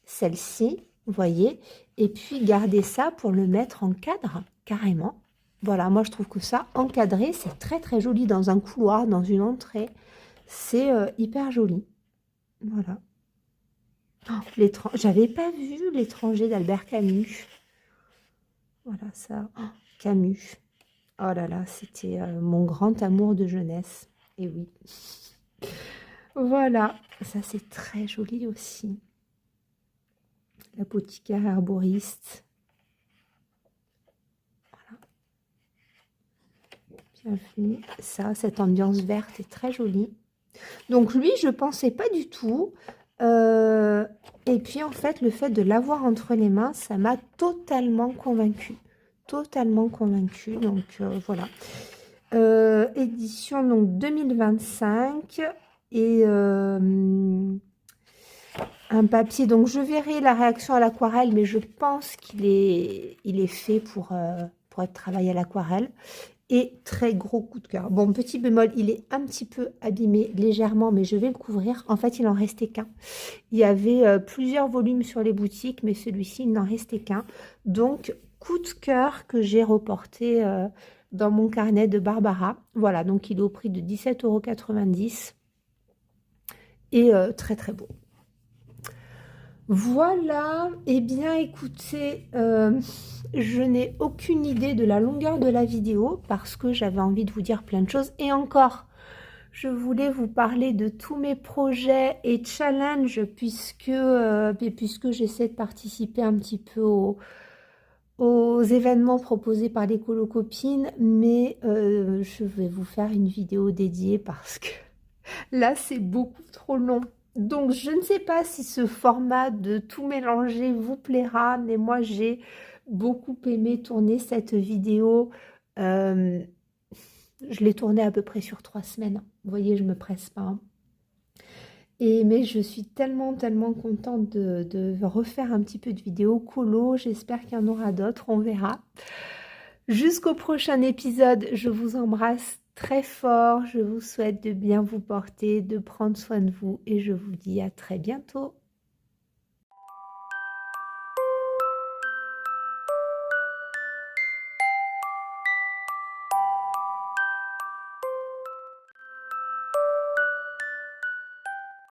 celle-ci, vous voyez, et puis garder ça pour le mettre en cadre, carrément. Voilà, moi je trouve que ça, encadré, c'est très joli dans un couloir, dans une entrée. C'est hyper joli. Voilà. Oh, j'avais pas vu L'étranger d'Albert Camus. Voilà ça. Oh, Camus. Oh là là, c'était mon grand amour de jeunesse. Et oui. Voilà, ça c'est très joli aussi. L'apothicaire herboriste. Voilà. Bienvenue. Ça, cette ambiance verte est très jolie. Donc lui, je pensais pas du tout. Et puis en fait, le fait de l'avoir entre les mains, ça m'a totalement convaincue. Totalement convaincue. Donc voilà. Édition donc 2025. Et un papier. Donc, je verrai la réaction à l'aquarelle, mais je pense qu'il est fait pour être travaillé à l'aquarelle. Et très gros coup de cœur. Bon, petit bémol, il est un petit peu abîmé légèrement, mais je vais le couvrir. En fait, il n'en restait qu'un. Il y avait plusieurs volumes sur les boutiques, mais celui-ci, il n'en restait qu'un. Donc, coup de cœur que j'ai reporté dans mon carnet de Barbara. Voilà, donc il est au prix de 17,90 € et très très beau. Voilà, eh bien écoutez, je n'ai aucune idée de la longueur de la vidéo parce que j'avais envie de vous dire plein de choses. Et encore, je voulais vous parler de tous mes projets et challenges puisque j'essaie de participer un petit peu aux événements proposés par les colocopines, mais je vais vous faire une vidéo dédiée parce que là, c'est beaucoup trop long. Donc, je ne sais pas si ce format de tout mélanger vous plaira, mais moi, j'ai beaucoup aimé tourner cette vidéo. Je l'ai tournée à peu près sur 3 semaines. Vous voyez, je ne me presse pas, hein. Mais je suis tellement, tellement contente de refaire un petit peu de vidéos colo. J'espère qu'il y en aura d'autres, on verra. Jusqu'au prochain épisode, je vous embrasse très fort. Je vous souhaite de bien vous porter, de prendre soin de vous et je vous dis à très bientôt.